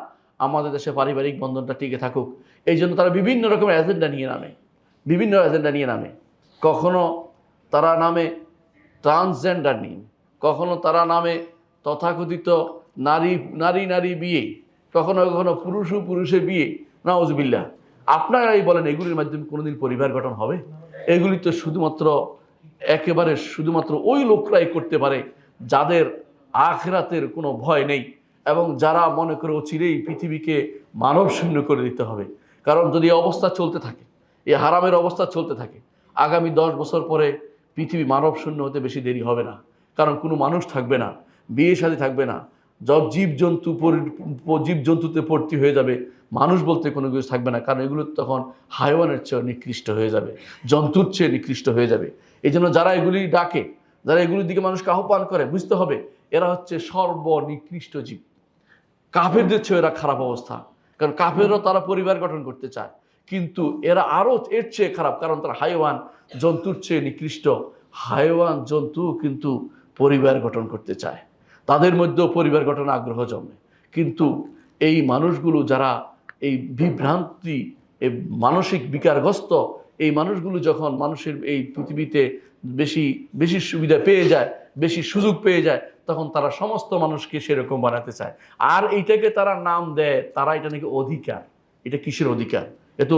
আমাদের দেশে পারিবারিক বন্ধনটা টিকে থাকুক। এই জন্য তারা বিভিন্ন রকমের এজেন্ডা নিয়ে নামে। কখনো তারা নামে ট্রান্সজেন্ডার নিয়ে, কখনো তারা নামে তথাকথিত নারী বিয়ে, কখনো পুরুষে বিয়ে। নাউজুবিল্লাহ। আপনারাই বলেন এগুলির মাধ্যমে কোনোদিন পরিবার গঠন হবে? এগুলি তো শুধুমাত্র ওই লোকরাই করতে পারে যাদের আখিরাতের কোনো ভয় নেই এবং যারা মনে করে অচিরেই পৃথিবীকে মানব শূন্য করে দিতে হবে। কারণ যদি এই অবস্থা চলতে থাকে, এই হারামের অবস্থা চলতে থাকে, আগামী 10 বছর পরে পৃথিবী মানব শূন্য হতে বেশি দেরি হবে না। কারণ কোনো মানুষ থাকবে না, বিয়ে শাদী থাকবে না, জীবজন্তুতে ভর্তি হয়ে যাবে, মানুষ বলতে কোনো কিছু থাকবে না। কারণ এগুলো তখন হাইওয়ানের চেয়ে নিকৃষ্ট হয়ে যাবে, জন্তুর চেয়ে নিকৃষ্ট হয়ে যাবে। এই জন্য যারা এগুলি ডাকে, যারা এগুলির দিকে মানুষকে আহ্বান করে, বুঝতে হবে এরা হচ্ছে সর্বনিকৃষ্ট জীব। কাফেরদের চেয়ে এরা খারাপ অবস্থা, কারণ কাফেরও তারা পরিবার গঠন করতে চায়, কিন্তু এরা আরও এর চেয়ে খারাপ, কারণ তারা হাইওয়ান, জন্তুর চেয়ে নিকৃষ্ট। হাইওয়ান জন্তু কিন্তু পরিবার গঠন করতে চায়, তাদের মধ্যেও পরিবার গঠন আগ্রহ জন্মে। কিন্তু এই মানুষগুলো যারা এই বিভ্রান্তি, এই মানসিক বিকারগ্রস্ত, এই মানুষগুলো যখন মানুষের এই পৃথিবীতে বেশি সুবিধা পেয়ে যায়, বেশি সুযোগ পেয়ে যায়, তখন তারা সমস্ত মানুষকে সেরকম বানাতে চায়। আর এইটাকে তারা নাম দেয়, তারা এটা নাকি অধিকার। এটা কিসের অধিকার? এ তো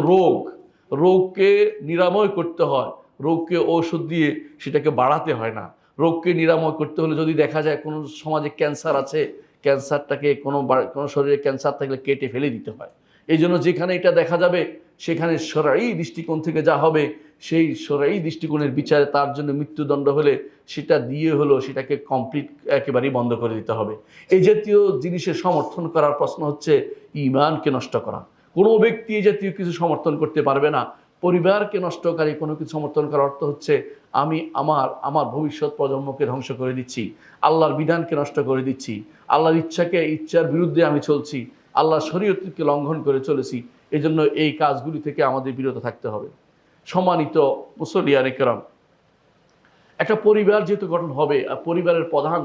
রোগকে নিরাময় করতে হয়, রোগকে ঔষধ দিয়ে সেটাকে বাড়াতে হয় না। রোগকে নিরাময় করতে হলে যদি দেখা যায় কোনো সমাজে ক্যান্সার আছে, ক্যান্সারটাকে কোনো শরীরে ক্যান্সার থাকলে কেটে ফেলে দিতে হয়। এই জন্য যেখানে এটা দেখা যাবে সেখানে শরঈ দৃষ্টিকোণ থেকে যা হবে, সেই শরঈ দৃষ্টিকোণের বিচারে তার জন্য মৃত্যুদণ্ড হলে সেটাকে কমপ্লিট একেবারেই বন্ধ করে দিতে হবে। এই জাতীয় জিনিসের সমর্থন করার প্রশ্ন হচ্ছে ঈমানকে নষ্ট করা। কোনো ব্যক্তি এই জাতীয় কিছু সমর্থন করতে পারবে না। পরিবারকে নষ্টকারী কোনো কিছু সমর্থন করার অর্থ হচ্ছে আমি আমার ভবিষ্যৎ প্রজন্মকে ধ্বংস করে দিচ্ছি, আল্লাহর বিধানকে নষ্ট করে দিচ্ছি, আল্লাহর ইচ্ছার বিরুদ্ধে আমি চলছি, আল্লাহর শরীয়তকে লঙ্ঘন করে চলেছি। এই জন্য এই কাজগুলি থেকে আমাদের বিরত থাকতে হবে। সম্মানিত মুসল্লিয়ানে কেরাম, একটা পরিবার যেহেতু গঠন হবে, আর পরিবারের প্রধান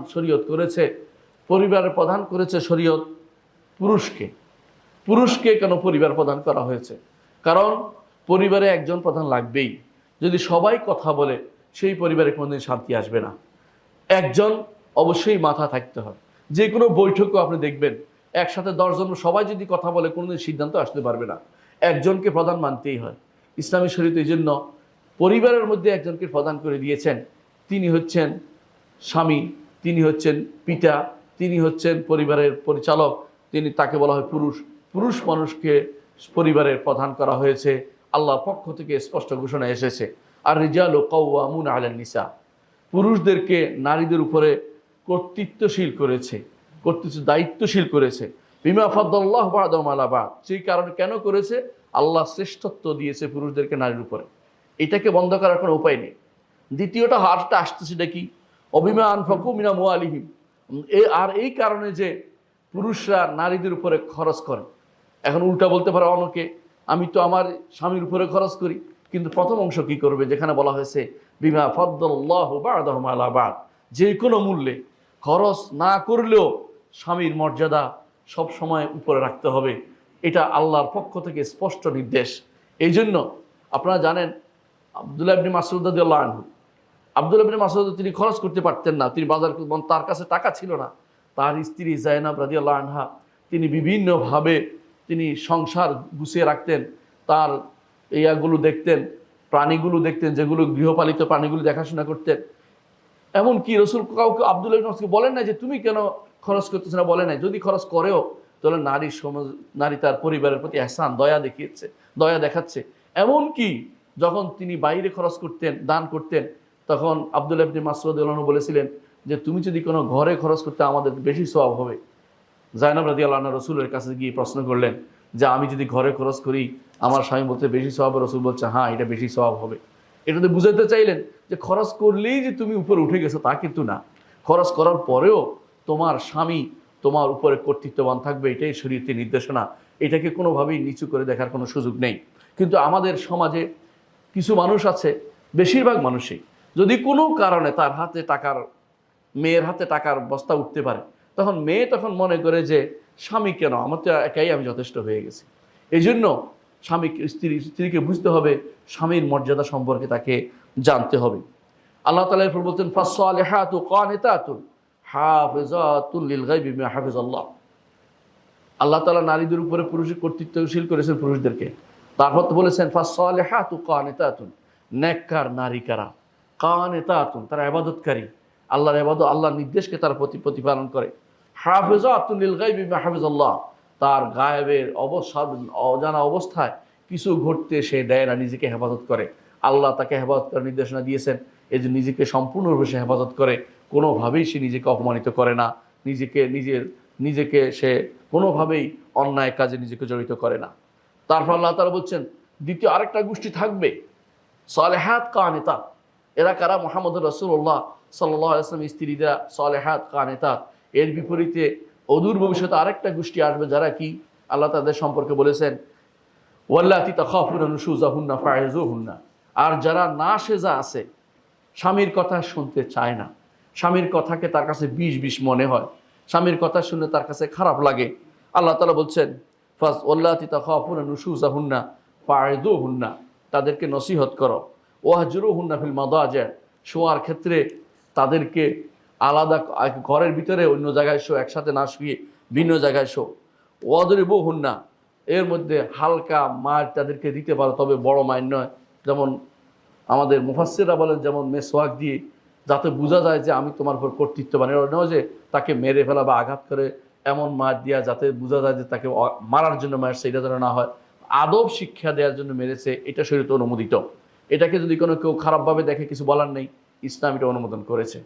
করেছে শরীয়ত পুরুষকে কেন পরিবার প্রদান করা হয়েছে? কারণ পরিবারে একজন প্রধান লাগবেই। যদি সবাই কথা বলে সেই পরিবারে কোনোদিন শান্তি আসবে না। একজন অবশ্যই মাথা থাকতে হয়। যে কোনো বৈঠকও আপনি দেখবেন একসাথে 10 জন সবাই যদি কথা বলে কোনোদিন সিদ্ধান্ত আসতে পারবে না, একজনকে প্রধান মানতেই হয়। ইসলামী শরীয়ত এই জন্য পরিবারের মধ্যে একজনকে প্রদান করে দিয়েছেন। তিনি হচ্ছেন স্বামী, তিনি হচ্ছেন পিতা, তিনি হচ্ছেন পরিবারের পরিচালক, তাকে বলা হয় পুরুষ মানুষকে পরিবারের প্রধান করা হয়েছে। আল্লাহর পক্ষ থেকে স্পষ্ট ঘোষণা এসেছে, আর রিজালু কাওয়ামুনা আলান নিসা, পুরুষদেরকে নারীদের উপরে দায়িত্বশীল করেছে। বিমা ফাদ্দাল্লাহু বা'দাহুম আলা বা'দ, সেই কারণে কেন করেছে? আল্লাহ শ্রেষ্ঠত্ব দিয়েছে পুরুষদেরকে নারীর উপরে। এটাকে বন্ধ করার কোনো উপায় নেই। দ্বিতীয়টা হারটা আসতেছে কি, অবিমা আনফাকু মিন আমওয়ালিহিম, আর এই কারণে যে পুরুষরা নারীদের উপরে খরচ করে। এখন উল্টা বলতে পারে অনেকে, আমি তো আমার স্বামীর উপরে খরচ করি, কিন্তু প্রথম অংশ কি করবে? যেখানে বলা হয়েছে বিমা ফাদ্দাল্লাহু বা'দাহুম আলা বা'দ, যে কোনো মূল্যে খরচ না করলেও স্বামীর মর্যাদা, সব সময় উপরে রাখতে হবে। এটা আল্লাহর পক্ষ থেকে স্পষ্ট নির্দেশ। এই জন্য আপনারা জানেন আব্দুল্লাহ ইবনে মাসউদ রাদিয়াল্লাহু আনহু, আব্দুল্লাহ ইবনে মাসউদ তিনি খরচ করতে পারতেন না, তিনি বাজার তার কাছে টাকা ছিল না। তার স্ত্রী জায়নাব রাদিয়াল্লাহু আনহা তিনি বিভিন্নভাবে তিনি সংসার গুছিয়ে রাখতেন, তার ইয়াগুলো দেখতেন, প্রাণীগুলো দেখতেন, যেগুলো গৃহপালিত প্রাণীগুলো দেখাশোনা করতেন। এমনকি রসুল কাউকে আব্দুল্লাহ ইবনে মাসউদকে বলেন না যে তুমি কেন খরচ করতেছ না, বলে নাই। যদি খরচ করেও তাহলে নারীর সমাজ, নারী তার পরিবারের প্রতি এহসান দয়া দেখাচ্ছে। এমনকি যখন তিনি বাইরে খরচ করতেন, দান করতেন, তখন আব্দুল্লাহ ইবনে মাসউদ রাদিয়াল্লাহু আনহু বলেছিলেন যে তুমি যদি কোনো ঘরে খরচ করতে আমাদের বেশি সওয়াব হবে। জায়নাব রাদিয়াল্লাহু আনহা রসুলের কাছে গিয়ে প্রশ্ন করলেন যে আমি যদি ঘরে খরচ করি আমার স্বামী বলতে বেশি সওয়াব, রসুল বলছে হ্যাঁ এটা বেশি সওয়াব হবে। এটাতে বুঝাতে চাইলেন যে খরচ করলেই যে তুমি উপরে উঠে গেছো তা কিন্তু না, খরচ করার পরেও তোমার স্বামী তোমার উপরে কর্তৃত্ববান থাকবে, এটাই শরীয়তের নির্দেশনা। এটাকে কোনোভাবেই নিচু করে দেখার কোনো সুযোগ নেই। কিন্তু আমাদের সমাজে কিছু মানুষ আছে, বেশিরভাগ মানুষই যদি কোনো কারণে তার হাতে টাকার, মেয়ের হাতে টাকার বস্তা উঠতে পারে, তখন মেয়ে তখন মনে করে যে স্বামী কেন, আমার তো একাই আমি যথেষ্ট হয়ে গেছি। এই জন্য স্ত্রীকে বুঝতে হবে, স্বামীর মর্যাদা সম্পর্কে তাকে জানতে হবে। আল্লাহ তাআলা এরপর বলছেন ফাসসালিহাতু কানিতাতুন হাফিজাতুন লিল গায়বি বিমা হাফিজাল্লাহ। আল্লাহ তাআলা নারীদের উপরে পুরুষের কর্তৃত্বশীল করেছেন পুরুষদেরকে। তারপর তো বলেছেন ফাসসালিহাতু কানিতাতুন, নেককার নারী কারা, কানিতাতুন তারা ইবাদতকারী, আল্লাহর ইবাদত, আল্লাহর নির্দেশকে তারা প্রতিপালন করে। হাফিজাতুন লিল গায়বি বিমা হাফিজাল্লাহ, তার গায়েবের অজানা অবস্থায় কিছু ঘটতে সে দেয় না, নিজেকে হেফাজত করে। আল্লাহ তাকে হেফাজত করার নির্দেশনা দিয়েছেন, এই যে নিজেকে সম্পূর্ণরূপে সে হেফাজত করে, কোনোভাবেই সে নিজেকে অপমানিত করে না, নিজেকে সে কোনোভাবেই অন্যায় কাজে নিজেকে জড়িত করে না। তারপর আল্লাহ তাআলা বলছেন দ্বিতীয় আরেকটা গোষ্ঠী থাকবে, সালেহাত কানিতাত। এরা কারা? মুহাম্মদুর রাসূলুল্লাহ সাল্লাল্লাহু আলাইহি ওয়াসাল্লাম স্ত্রীরা সালেহাত কানিতাত। এর বিপরীতে অদূর ভবিষ্যতে আরেকটা গোষ্ঠী আসবে, যারা কি আল্লাহ তাদের সম্পর্কে বলেছেন ওয়াল্লাতি তাখাফুনা নুশুজাহুন্না ফাইজুহুন্না। আর যারা না সেজা আছে, স্বামীর কথা শুনতে চায় না, স্বামীর কথাকে তার কাছে বিষ মনে হয়, স্বামীর কথা শুনলে তার কাছে খারাপ লাগে, আল্লাহ তাআলা বলছেন ওয়াল্লাতি তাখাফুনা নুশুজাহুন্না ফাইজুহুন্না, তাদেরকে নসিহত করো। ওয়াহজুরুহুন্না ফিল মাদাজি, শোয়ার ক্ষেত্রে তাদেরকে আলাদা ঘরের ভিতরে অন্য জায়গায় শো, একসাথে না শুয়ে ভিন্ন জায়গায় শো। ওয়াদরিবুহুন্না, এর মধ্যে হালকা মার তাদেরকে দিতে পারো, তবে বড় মার নয়। যেমন আমাদের মুফাসসিররা বলেন যেমন মেসওয়াক দিয়ে, যাতে বোঝা যায় যে আমি তোমার উপর কর্তৃত্ববান। এর নয় যে তাকে মেরে ফেলা বা আঘাত করে এমন মার দেওয়া যাতে বোঝা যায় যে তাকে মারার জন্য মারছে, এটা যেন না হয়। আদব শিক্ষা দেওয়ার জন্য মেরেছে, এটা শরীয়তে অনুমোদিত। এটাকে যদি কেউ খারাপভাবে দেখে কিছু বলার নেই, ইসলাম এটা অনুমোদন করেছে।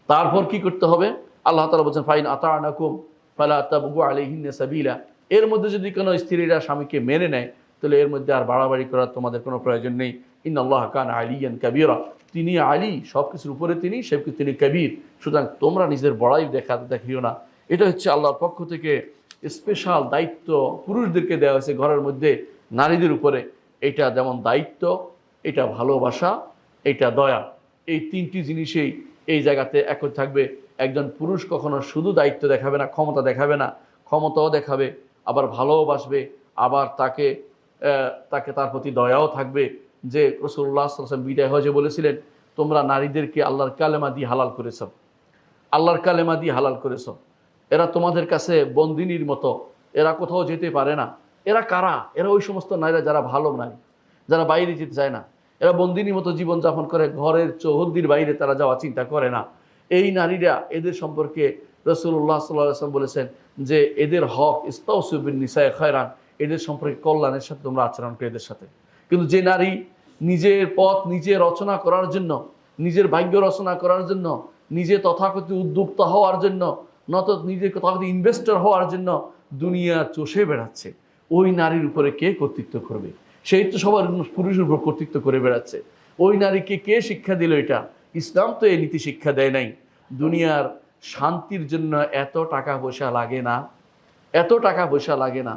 তারপর কি করতে হবে? আল্লাহ তাআলা বলছেন ফাইন আতা'নাকুম ফালা তাবগু আলাইহিন্না সাবিলা। এর মধ্যে যদি কোনো স্ত্রীরা স্বামীকে মেনে নেয়, তাহলে এর মধ্যে আর বাড়াবাড়ি করার তোমাদের কোনো প্রয়োজন নেই। ইন্নাল্লাহা কানা আলিয়ান কাবীরা, তিনি আলী, সব কিছুর উপরে তিনি, সেবকি তিনি কবীর। সুতরাং তোমরা নিজের বড়াই দেখিও না। এটা হচ্ছে আল্লাহর পক্ষ থেকে স্পেশাল দায়িত্ব পুরুষদেরকে দেওয়া হয়েছে ঘরের মধ্যে নারীদের উপরে। এটা যেমন দায়িত্ব, এটা ভালোবাসা, এটা দয়া, এই তিনটি জিনিসেই এই জায়গাতে একই থাকবে। একজন পুরুষ কখনো শুধু দায়িত্ব দেখাবে না, ক্ষমতা দেখাবে না, ক্ষমতাও দেখাবে, আবার ভালোবাসবে, আবার তাকে তার প্রতি দয়াও থাকবে। যে রাসূলুল্লাহ সাল্লাল্লাহু আলাইহি ওয়াসাল্লাম বিদায় হজে বলেছিলেন তোমরা নারীদেরকে আল্লাহর কালেমা দিয়ে হালাল করেছ, আল্লাহর কালেমা দিয়ে হালাল করেছ। এরা তোমাদের কাছে বন্দিনীর মতো, এরা কোথাও যেতে পারে না। এরা কারা? এরা ওই সমস্ত নারীরা যারা ভালো নারী, যারা বাইরে যেতে চায় না, এরা বন্দিনীর মতো জীবনযাপন করে, ঘরের চৌহদ্দির বাইরে তারা যাওয়া চিন্তা করে না। এই নারীরা, এদের সম্পর্কে রাসূলুল্লাহ সাল্লাল্লাহু আলাইহি ওয়াসাল্লাম বলেছেন যে এদের হক ইস্তাউসু বিন নিসায়ে খায়রান, এদের সম্পর্কে কল্যাণের সাথে তোমরা আচরণ করো এদের সাথে। কিন্তু যে নারী নিজের পথ নিজে রচনা করার জন্য, নিজের ভাগ্য রচনা করার জন্য, নিজে তথাকথিত উদ্যোক্তা হওয়ার জন্য, নত নিজে তথাকথিত ইনভেস্টর হওয়ার জন্য দুনিয়া চষে বেড়াচ্ছে, ওই নারীর উপরে কে কর্তৃত্ব করবে? সেই তো সবার পুরুষের উপর কর্তৃত্ব করে বেড়াচ্ছে। ওই নারীকে কে শিক্ষা দিল এটা? ইসলাম তো এই নীতি শিক্ষা দেয় নাই। দুনিয়ার শান্তির জন্য এত টাকা পয়সা লাগে না, এত টাকা পয়সা লাগে না।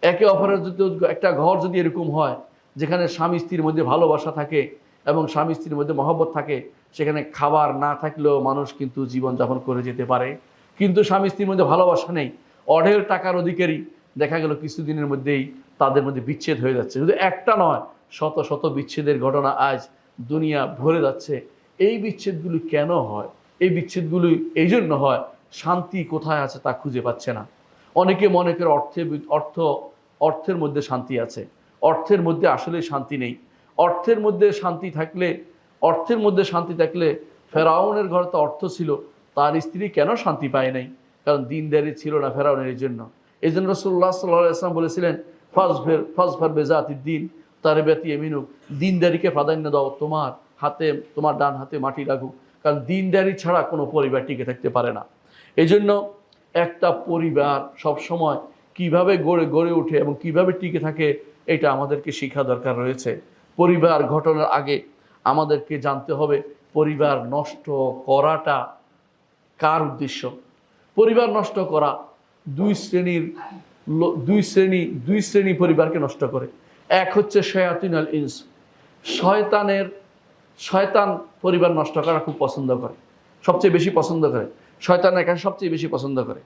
একে অপরের যদি একটা ঘর যদি এরকম হয় যেখানে স্বামী স্ত্রীর মধ্যে ভালোবাসা থাকে এবং স্বামী স্ত্রীর মধ্যে মহব্বত থাকে, সেখানে খাবার না থাকলেও মানুষ কিন্তু জীবনযাপন করে যেতে পারে। কিন্তু স্বামী স্ত্রীর মধ্যে ভালোবাসা নেই, অঢেল টাকার অধিকারী, দেখা গেল কিছুদিনের মধ্যেই তাদের মধ্যে বিচ্ছেদ হয়ে যাচ্ছে। শুধু একটা নয়, শত শত বিচ্ছেদের ঘটনা আজ দুনিয়া ভরে যাচ্ছে। এই বিচ্ছেদগুলি কেন হয়? এই বিচ্ছেদগুলি এই জন্য হয়, শান্তি কোথায় আছে তা খুঁজে পাচ্ছে না। অনেকে মনে করে অর্থের মধ্যে শান্তি আছে। অর্থের মধ্যে আসলে শান্তি নেই। অর্থের মধ্যে শান্তি থাকলে ফেরাউনের ঘরে তো অর্থ ছিল, তার স্ত্রী কেন শান্তি পায় নাই? কারণ দিনদারি ছিল না ফেরাউনের জন্য। এই জন্য রাসূলুল্লাহ সাল্লাল্লাহু আলাইহি ওয়াসাল্লাম বলেছিলেন, ফাজফার বেজাতিদ দিন তারবাতি ইয়ামিনুক, দিনদারিকে প্রাধান্য দাও, তোমার ডান হাতে মাটি লাগুক। কারণ দিনদারি ছাড়া কোনো পরিবার টিকে থাকতে পারে না। এই জন্য একটা পরিবার সবসময় কিভাবে গড়ে ওঠে এবং কিভাবে টিকে থাকে, এটা আমাদেরকে শেখা দরকার রয়েছে। পরিবার ঘটনার আগে আমাদেরকে জানতে হবে পরিবার নষ্ট করাটা কার উদ্দেশ্য। পরিবার নষ্ট করা দুই শ্রেণী পরিবারকে নষ্ট করে। এক হচ্ছে শায়াতিনুল ইনস, শয়তান পরিবার নষ্ট করা খুব পছন্দ করে, সবচেয়ে বেশি পছন্দ করে। শয়তানের কাছে সবচেয়ে বেশি পছন্দ করে।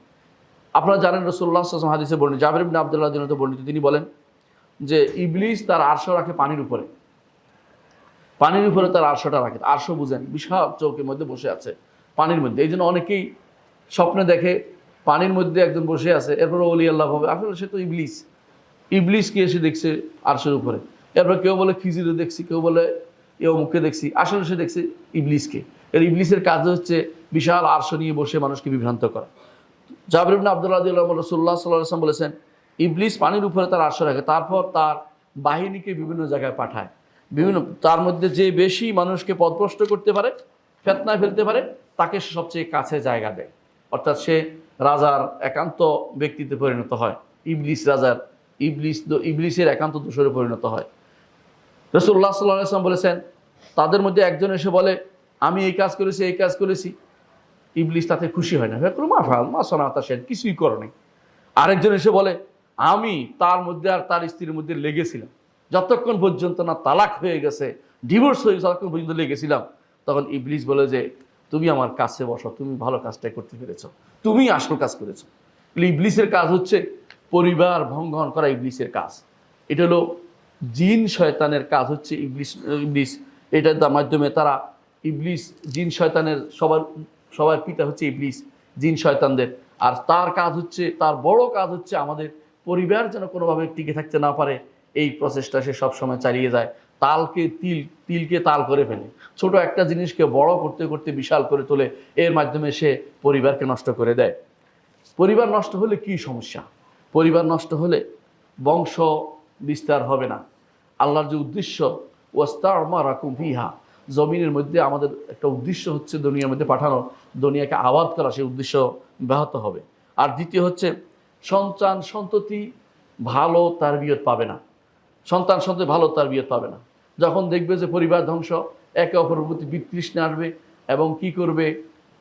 আপনারা জানেন রাসূলুল্লাহ সাল্লাল্লাহু আলাইহি ওয়াসাল্লাম হাদিসে বর্ণিত, জাবির ইবনে আব্দুল্লাহ রাদিয়াল্লাহু আনহু বর্ণিত, তিনি বলেন যে ইবলিস তার আরশ রাখে পানির উপরে। পানির উপরে তার আরশটা রাখে। আরশ বুঝেন, বিশাল চৌকের মধ্যে বসে আছে পানির মধ্যে। এই জন্য অনেকেই স্বপ্নে দেখে পানির মধ্যে একজন বসে আছে, এরপরে ওলি আল্লাহ হবে, আসলে সে তো ইবলিস। ইবলিসকে এসে দেখছে আরশের উপরে। এরপর কেউ বলে খিজিরে দেখছি, কেউ বলে এ অমুককে দেখছি, আসলে সে দেখছে ইবলিসকে। ইবলিসের কাজ হচ্ছে বিশাল আরশ নিয়ে বসে মানুষকে বিভ্রান্ত করা। জাবির ইবনে আব্দুল্লাহ রাদিয়াল্লাহু আনহু, রাসূলুল্লাহ সাল্লাল্লাহু আলাইহি ওয়াসাল্লাম বলেছেন, ইবলিস পানির উপরে তার আরশ রাখে, তারপর তার বাহিনীকে বিভিন্ন জায়গায় পাঠায়। তার মধ্যে যে বেশি মানুষকে পথভ্রষ্ট করতে পারে, ফিতনায় ফেলতে পারে, তাকে সে সবচেয়ে কাছে জায়গা দেয়। অর্থাৎ সে রাজার একান্ত ব্যক্তিতে পরিণত হয়। ইবলিসের একান্ত দোসরে পরিণত হয়। রাসূলুল্লাহ সাল্লাল্লাহু আলাইহি ওয়াসাল্লাম বলেছেন, তাদের মধ্যে একজন এসে বলে, আমি এই কাজ করেছি। ইবলিস তাতে খুশি হয় না, কিছুই করো নাই। আরেকজন এসে বলে, আমি তার মধ্যে আর তার স্ত্রীর মধ্যে লেগেছিলাম, যতক্ষণ পর্যন্ত না তালাক হয়ে গেছে, ডিভোর্স হয়ে গেছে, ততক্ষণ পর্যন্ত লেগেছিলাম। তখন ইবলিস বলে যে, তুমি আমার কাছে বসো, তুমি ভালো কাজটাই করতে পেরেছো, তুমি আসল কাজ করেছো। ইবলিসের কাজ হচ্ছে পরিবার ভঙ্গন করা, ইবলিসের কাজ। এটা হলো জিন শয়তানের কাজ হচ্ছে ইবলিস। এটার মাধ্যমে তারা জিন শয়তানের সবার পিতা হচ্ছে ইবলিস, জিন শয়তানদের। আর তার বড় কাজ হচ্ছে আমাদের পরিবার যেন কোনোভাবে টিকে থাকতে না পারে, এই প্রচেষ্টা সে সবসময় চালিয়ে যায়। তিলকে তাল করে ফেলে, ছোট একটা জিনিসকে বড় করতে করতে বিশাল করে তোলে, এর মাধ্যমে সে পরিবারকে নষ্ট করে দেয়। পরিবার নষ্ট হলে কি সমস্যা? পরিবার নষ্ট হলে বংশ বিস্তার হবে না। আল্লাহর যে উদ্দেশ্য, ওয়াস্তা'মারাকুম ফিহা, জমিনের মধ্যে আমাদের একটা উদ্দেশ্য হচ্ছে দুনিয়ার মধ্যে পাঠানো, দুনিয়াকে আবাদ করা, সেই উদ্দেশ্য ব্যাহত হবে। আর দ্বিতীয় হচ্ছে সন্ততি ভালো তারবিয়ত পাবে না। ভালো তারবিয়ত পাবে না। যখন দেখবে যে পরিবার ধ্বংস, একে অপরের প্রতি বিতৃষ্ণা আসবে এবং কি করবে,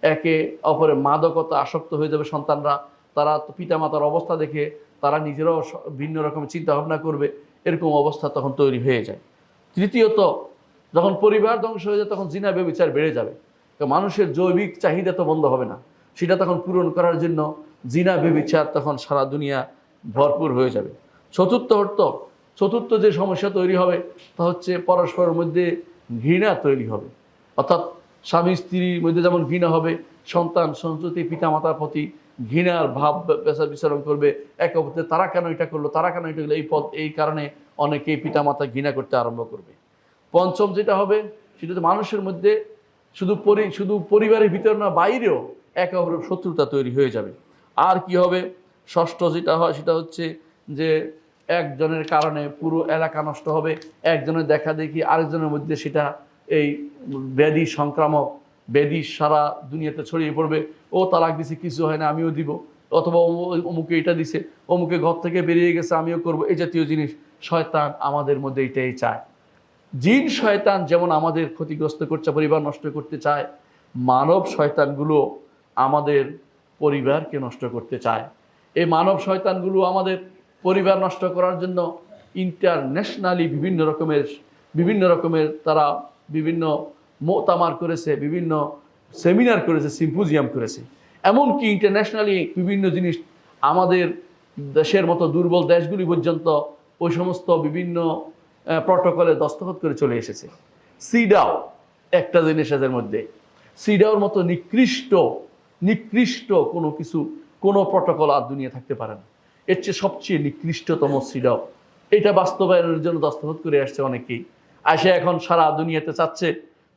একে অপরের মাদকতা আসক্ত হয়ে যাবে সন্তানরা। তারা তো পিতামাতার অবস্থা দেখে তারা নিজেরাও ভিন্ন রকমের চিন্তা ভাবনা করবে, এরকম অবস্থা তখন তৈরি হয়ে যায়। তৃতীয়ত, যখন পরিবার ধ্বংস হয়ে যায়, তখন জিনা ব্যভিচার বেড়ে যাবে। মানুষের জৈবিক চাহিদা তো বন্ধ হবে না, সেটা তখন পূরণ করার জন্য জিনা ব্যভিচার তখন সারা দুনিয়া ভরপুর হয়ে যাবে। চতুর্থ যে সমস্যা তৈরি হবে তা হচ্ছে পরস্পরের মধ্যে ঘৃণা তৈরি হবে। অর্থাৎ স্বামী স্ত্রীর মধ্যে যেমন ঘৃণা হবে, সন্তান সন্ততি পিতামাতার প্রতি ঘৃণার ভাব বিচরণ করবে। একে অপরকে তারা কেন এটা করলো, এই কারণে অনেকেই পিতামাতা ঘৃণা করতে আরম্ভ করবে। পঞ্চম যেটা হবে, সেটা হচ্ছে মানুষের মধ্যে শুধু পরিবারের ভিতর না, বাইরেও একে অপরের শত্রুতা তৈরি হয়ে যাবে। আর কি হবে? ষষ্ঠ যেটা হয় সেটা হচ্ছে যে একজনের কারণে পুরো এলাকা নষ্ট হবে। একজনের দেখা দেখি আরেকজনের মধ্যে সেটা এই সংক্রামক ব্যাধি সারা দুনিয়াতে ছড়িয়ে পড়বে। ও তালাক দিছে, কিছু হয় না, আমিও দিব। অথবা অমুকে এটা দিছে, অমুকে ঘর থেকে বেরিয়ে গেছে, আমিও করব। এই জাতীয় জিনিস শয়তান আমাদের মধ্যে এটাই চায়। জিন শয়তান যেমন আমাদের ক্ষতিগ্রস্ত করছে, পরিবার নষ্ট করতে চায়, মানব শয়তানগুলো আমাদের পরিবারকে নষ্ট করতে চায়। এই মানব শয়তানগুলো আমাদের পরিবার নষ্ট করার জন্য ইন্টারন্যাশনালি বিভিন্ন রকমের তারা বিভিন্ন মোতামার করেছে, বিভিন্ন সেমিনার করেছে, সিম্পোজিয়াম করেছে। এমনকি ইন্টারন্যাশনালি বিভিন্ন জিনিস আমাদের দেশের মতো দুর্বল দেশগুলি পর্যন্ত ওই সমস্ত বিভিন্ন প্রটোকলে দস্তখত করে চলে এসেছে। সিডাও একটা জিনিস এদের মধ্যে, সিডাওর মতো নিকৃষ্ট কোনো কিছু, কোনো প্রটোকল আর দুনিয়া থাকতে পারে না। এর চেয়ে সবচেয়ে নিকৃষ্টতম সিডাও, এটা বাস্তবায়নের জন্য দস্তখত করে আসছে অনেকেই। আসে এখন সারা দুনিয়াতে চাচ্ছে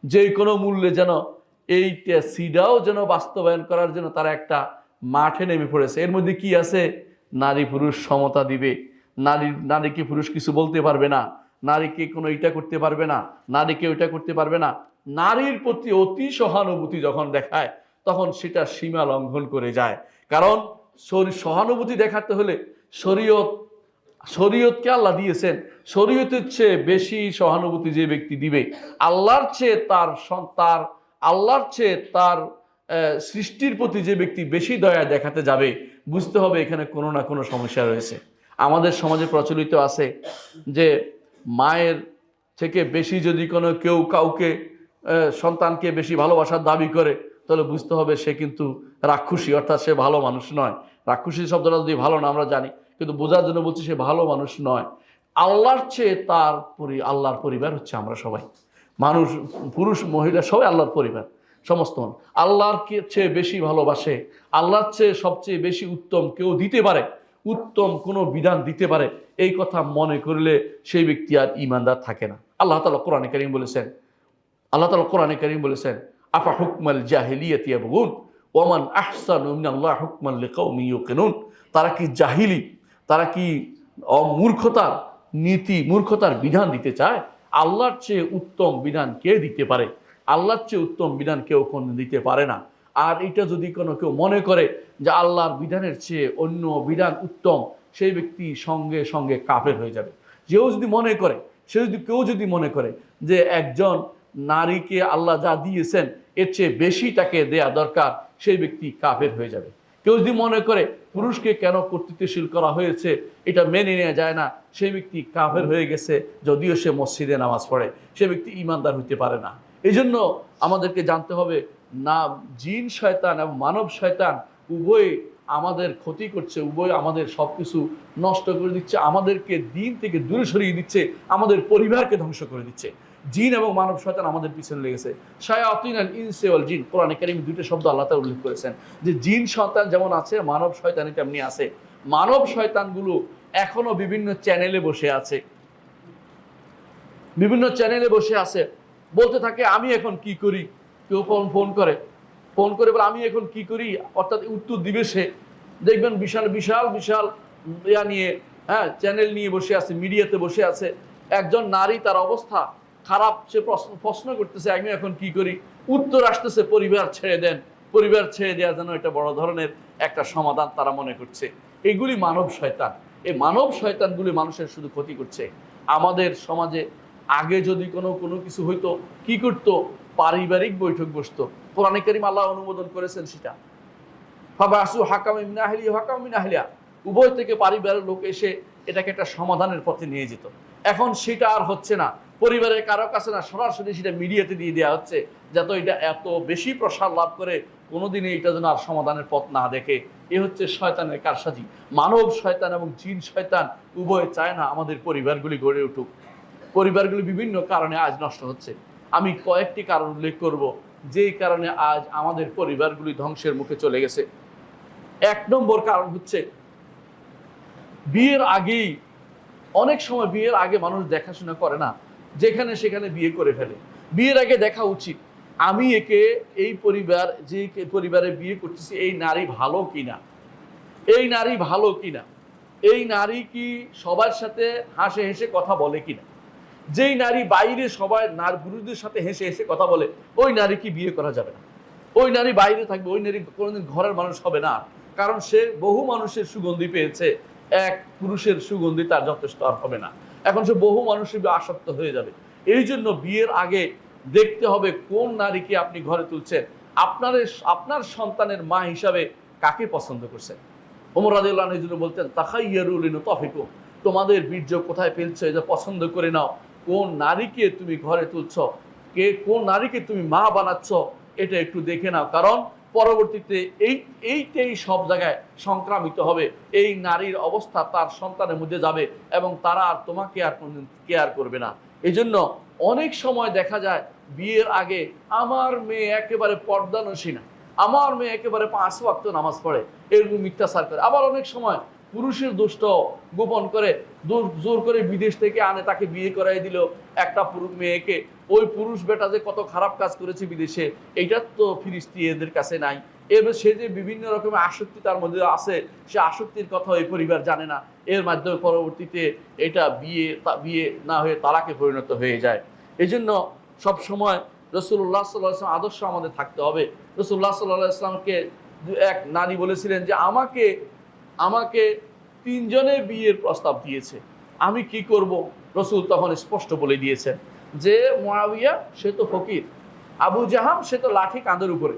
যে কোনো মূল্যে যেন এইটা সিডাও যেন বাস্তবায়ন করার জন্য তারা একটা মাঠে নেমে পড়েছে। এর মধ্যে কি আছে? নারী পুরুষ সমতা দিবে, নারীকে পুরুষ কিছু বলতে পারবে না, নারীকে কোনো এটা করতে পারবে না, নারীকে ওইটা করতে পারবে না। নারীর প্রতি অতি সহানুভূতি যখন দেখায় তখন সেটা সীমা লঙ্ঘন করে যায়। কারণ সহানুভূতি দেখাতে হলে শরীয়তকে আল্লাহ দিয়েছেন, শরীয়তের চেয়ে বেশি সহানুভূতি যে ব্যক্তি দিবে, আল্লাহর চেয়ে তার সৃষ্টির প্রতি যে ব্যক্তি বেশি দয়া দেখাতে যাবে, বুঝতে হবে এখানে কোনো না কোনো সমস্যা রয়েছে। আমাদের সমাজে প্রচলিত আছে যে মায়ের থেকে বেশি যদি কেউ কাউকে সন্তানকে বেশি ভালোবাসার দাবি করে, তাহলে বুঝতে হবে সে কিন্তু রাক্ষসী, অর্থাৎ সে ভালো মানুষ নয়। রাক্ষসী শব্দটা যদি ভালো না আমরা জানি, কিন্তু বোঝার জন্য বলছি সে ভালো মানুষ নয়। আল্লাহর চেয়ে আল্লাহর পরিবার হচ্ছে আমরা সবাই, মানুষ পুরুষ মহিলা সবাই আল্লাহর পরিবার। সমস্ত আল্লাহর চেয়ে বেশি ভালোবাসে, আল্লাহর চেয়ে সবচেয়ে বেশি উত্তম কেউ দিতে পারে, উত্তম কোনো বিধান দিতে পারে, এই কথা মনে করলে সেই ব্যক্তি আর ঈমানদার থাকে না। আল্লাহ তাআলা কোরআনে কারীম বলেছেন আফা হুকমাল জাহিলিয়াতি ইয়াবগুন ওয়া মান আহসানু মিনাল্লাহি হুকমান লিকাওমিন ইউকিনুন। তারা কি মূর্খতার বিধান দিতে চায়? আল্লাহর চেয়ে উত্তম বিধান কে দিতে পারে? আল্লাহর চেয়ে উত্তম বিধান কেউ কোনো দিতে পারে না। আর এটা যদি কেউ মনে করে যে আল্লাহর বিধানের চেয়ে অন্য বিধান উত্তম, সেই ব্যক্তি সঙ্গে সঙ্গে কাফের হয়ে যাবে। কেউ যদি মনে করে যে একজন নারীকে আল্লাহ যা দিয়েছেন এর চেয়ে বেশি তাকে দেয়া দরকার, সেই ব্যক্তি কাফের হয়ে যাবে। কেউ যদি মনে করে পুরুষকে কেন কর্তৃত্বশীল করা হয়েছে এটা মেনে নেওয়া যায় না, সেই ব্যক্তি কাফের হয়ে গেছে, যদিও সে মসজিদে নামাজ পড়ে, সে ব্যক্তি ঈমানদার হইতে পারে না। এই জন্য আমাদেরকে জানতে হবে না, জিন শয়তান এবং মানব শয়তান উভয় আমাদের ক্ষতি করছে, উভয় আমাদের সবকিছু নষ্ট করে দিচ্ছে, আমাদেরকে দিন থেকে দূরে সরিয়ে দিচ্ছে, আমাদের পরিবারকে ধ্বংস করে দিচ্ছে। জিন এবং মানব শয়তান আমাদের পিছনে লেগেছে। শায়াতিন আল ইনসি ওয়াল জিন, কোরআনে কারীমে দুটো শব্দ আল্লাহ তাআলা উল্লেখ করেছেন যে জিন শয়তান যেমন আছে, মানব শয়তানি তেমনি আছে। মানব শয়তানগুলো এখনো বিভিন্ন চ্যানেলে বসে আছে, বলতে থাকে আমি এখন কি করি। কেউ ফোন করে বলে আমি এখন কি করি, অর্থাৎ উত্তর দিবে সে। দেখবেন বিশাল বিশাল বিশাল নিয়ে, চ্যানেল নিয়ে বসে আছে, মিডিয়াতে বসে আছে। একজন নারী তার অবস্থা খারাপ, সে প্রশ্ন করতেছে আমি এখন কি করি, উত্তর আসতেছে পরিবার ছেড়ে দেন। পরিবার ছেড়ে দেওয়া যেন এটা বড় ধরনের একটা সমাধান তারা মনে করছে। এগুলি মানব শয়তান। এই মানব শয়তানগুলি মানুষের শুধু ক্ষতি করছে। আমাদের সমাজে আগে যদি কোনো কিছু হইতো, কি করতো? পারিবারিক বৈঠক বসতো। কোরআনে কারীম আল্লাহ অনুমোদন করেছেন সেটা, ফাবাসু হাকাম মিন আহলি হাকাম মিন আহলিয়া, উভয় থেকে পারিবারের লোক এসে এটাকে একটা সমাধানের পথে নিয়ে যেত। এখন সেটা আর হচ্ছে না, পরিবারের কারো কাছে না, সরাসরি সেটা মিডিয়াতে দিয়ে দেওয়া হচ্ছে, যাতে এটা এত বেশি প্রসার লাভ করে কোনোদিনই এটা যেন আর সমাধানের পথ না দেখে। এ হচ্ছে শয়তানের কারসাজি। মানব শয়তান এবং জিন শয়তান উভয় চায় না আমাদের পরিবারগুলি গড়ে উঠুক। পরিবারগুলি বিভিন্ন কারণে আজ নষ্ট হচ্ছে। আমি কয়েকটি কারণ উল্লেখ করব যেই কারণে আজ আমাদের পরিবারগুলি ধ্বংসের মুখে চলে গেছে। 1 নম্বর কারণ হচ্ছে বিয়ের আগেই, অনেক সময় বিয়ের আগে মানুষ দেখাশোনা করে না, যেখানে সেখানে বিয়ে করে ফেলে। বিয়ের আগে দেখা উচিত আমি এই পরিবারে বিয়ে করতেছি, এই নারী ভালো কিনা, এই নারী কি সবার সাথে হাসে হেসে কথা বলে কিনা। যেই নারী বাইরে সবাই পুরুষদের সাথে হেসে হেসে কথা বলে, ওই নারী কি বিয়ে করা যাবে না। ওই নারী বাইরে থাকবে, ওই নারী কোনোদিন ঘরের মানুষ হবে না, কারণ সে বহু মানুষের সুগন্ধি পেয়েছে, এক পুরুষের সুগন্ধি তার যথেষ্ট আর হবে না। এখন সে বহু মানুষের আসক্ত হয়ে যাবে। এই জন্য বিয়ের আগে দেখতে হবে কোন নারীকে আপনি ঘরে তুলছেন, আপনার সন্তানের মা হিসাবে কাকে পছন্দ করছেন। ওমর রাদিয়াল্লাহু আনহু বলতেন তাখাইয়ারু লিনুতাফিকুম, তোমাদের বীর্য কোথায় ফেলছো এটা পছন্দ করে নাও। কোন নারীকে তুমি ঘরে তুলছ, কোন নারীকে তুমি মা বানাচ্ছ, এটা একটু দেখে নাও। কারণ পরবর্তীতে এইটাই সব জায়গায় সংক্রামিত হবে, এই নারীর অবস্থা তার সন্তানের মধ্যে যাবে এবং তারা আর তোমাকে আর কোনদিন কেয়ার করবে না। এই জন্য অনেক সময় দেখা যায় বিয়ের আগে আমার মেয়ে একেবারে পর্দানসীনা, আমার মেয়ে একেবারে 5 ওয়াক্ত নামাজ পড়ে, এরকম মিথ্যাচার করে। আবার অনেক সময় পুরুষের দোষ গোপন করে জোর করে বিদেশ থেকে আনে, তাকে বিয়ে করাই দিল একটা মেয়েকে। ওই পুরুষ বেটা যে কত খারাপ কাজ করেছে বিদেশে, এইটার তো ফিরিস্তি এদের কাছে নাই। এবার সে যে বিভিন্ন রকমের আসক্তি তার মধ্যে আছে, সে আসক্তির কথা ওই পরিবার জানে না। এর মাধ্যমে পরবর্তীতে এটা বিয়ে না হয়ে তালাকে পরিণত হয়ে যায়। এই জন্য সবসময় রাসূলুল্লাহ সাল্লাল্লাহু আলাইহি ওয়াসাল্লাম আদর্শ আমাদের থাকতে হবে। রাসূলুল্লাহ সাল্লাল্লাহু আলাইহি ওয়াসাল্লামকে এক নারী বলেছিলেন যে আমাকে 3 জনের বিয়ের প্রস্তাব দিয়েছে, আমি কি করব? রাসূল তখন স্পষ্ট বলে দিয়েছেন যে মুআবিয়া সে তো ফকির, আবু জাহাম সে তো লাঠি কাঁধের উপরে,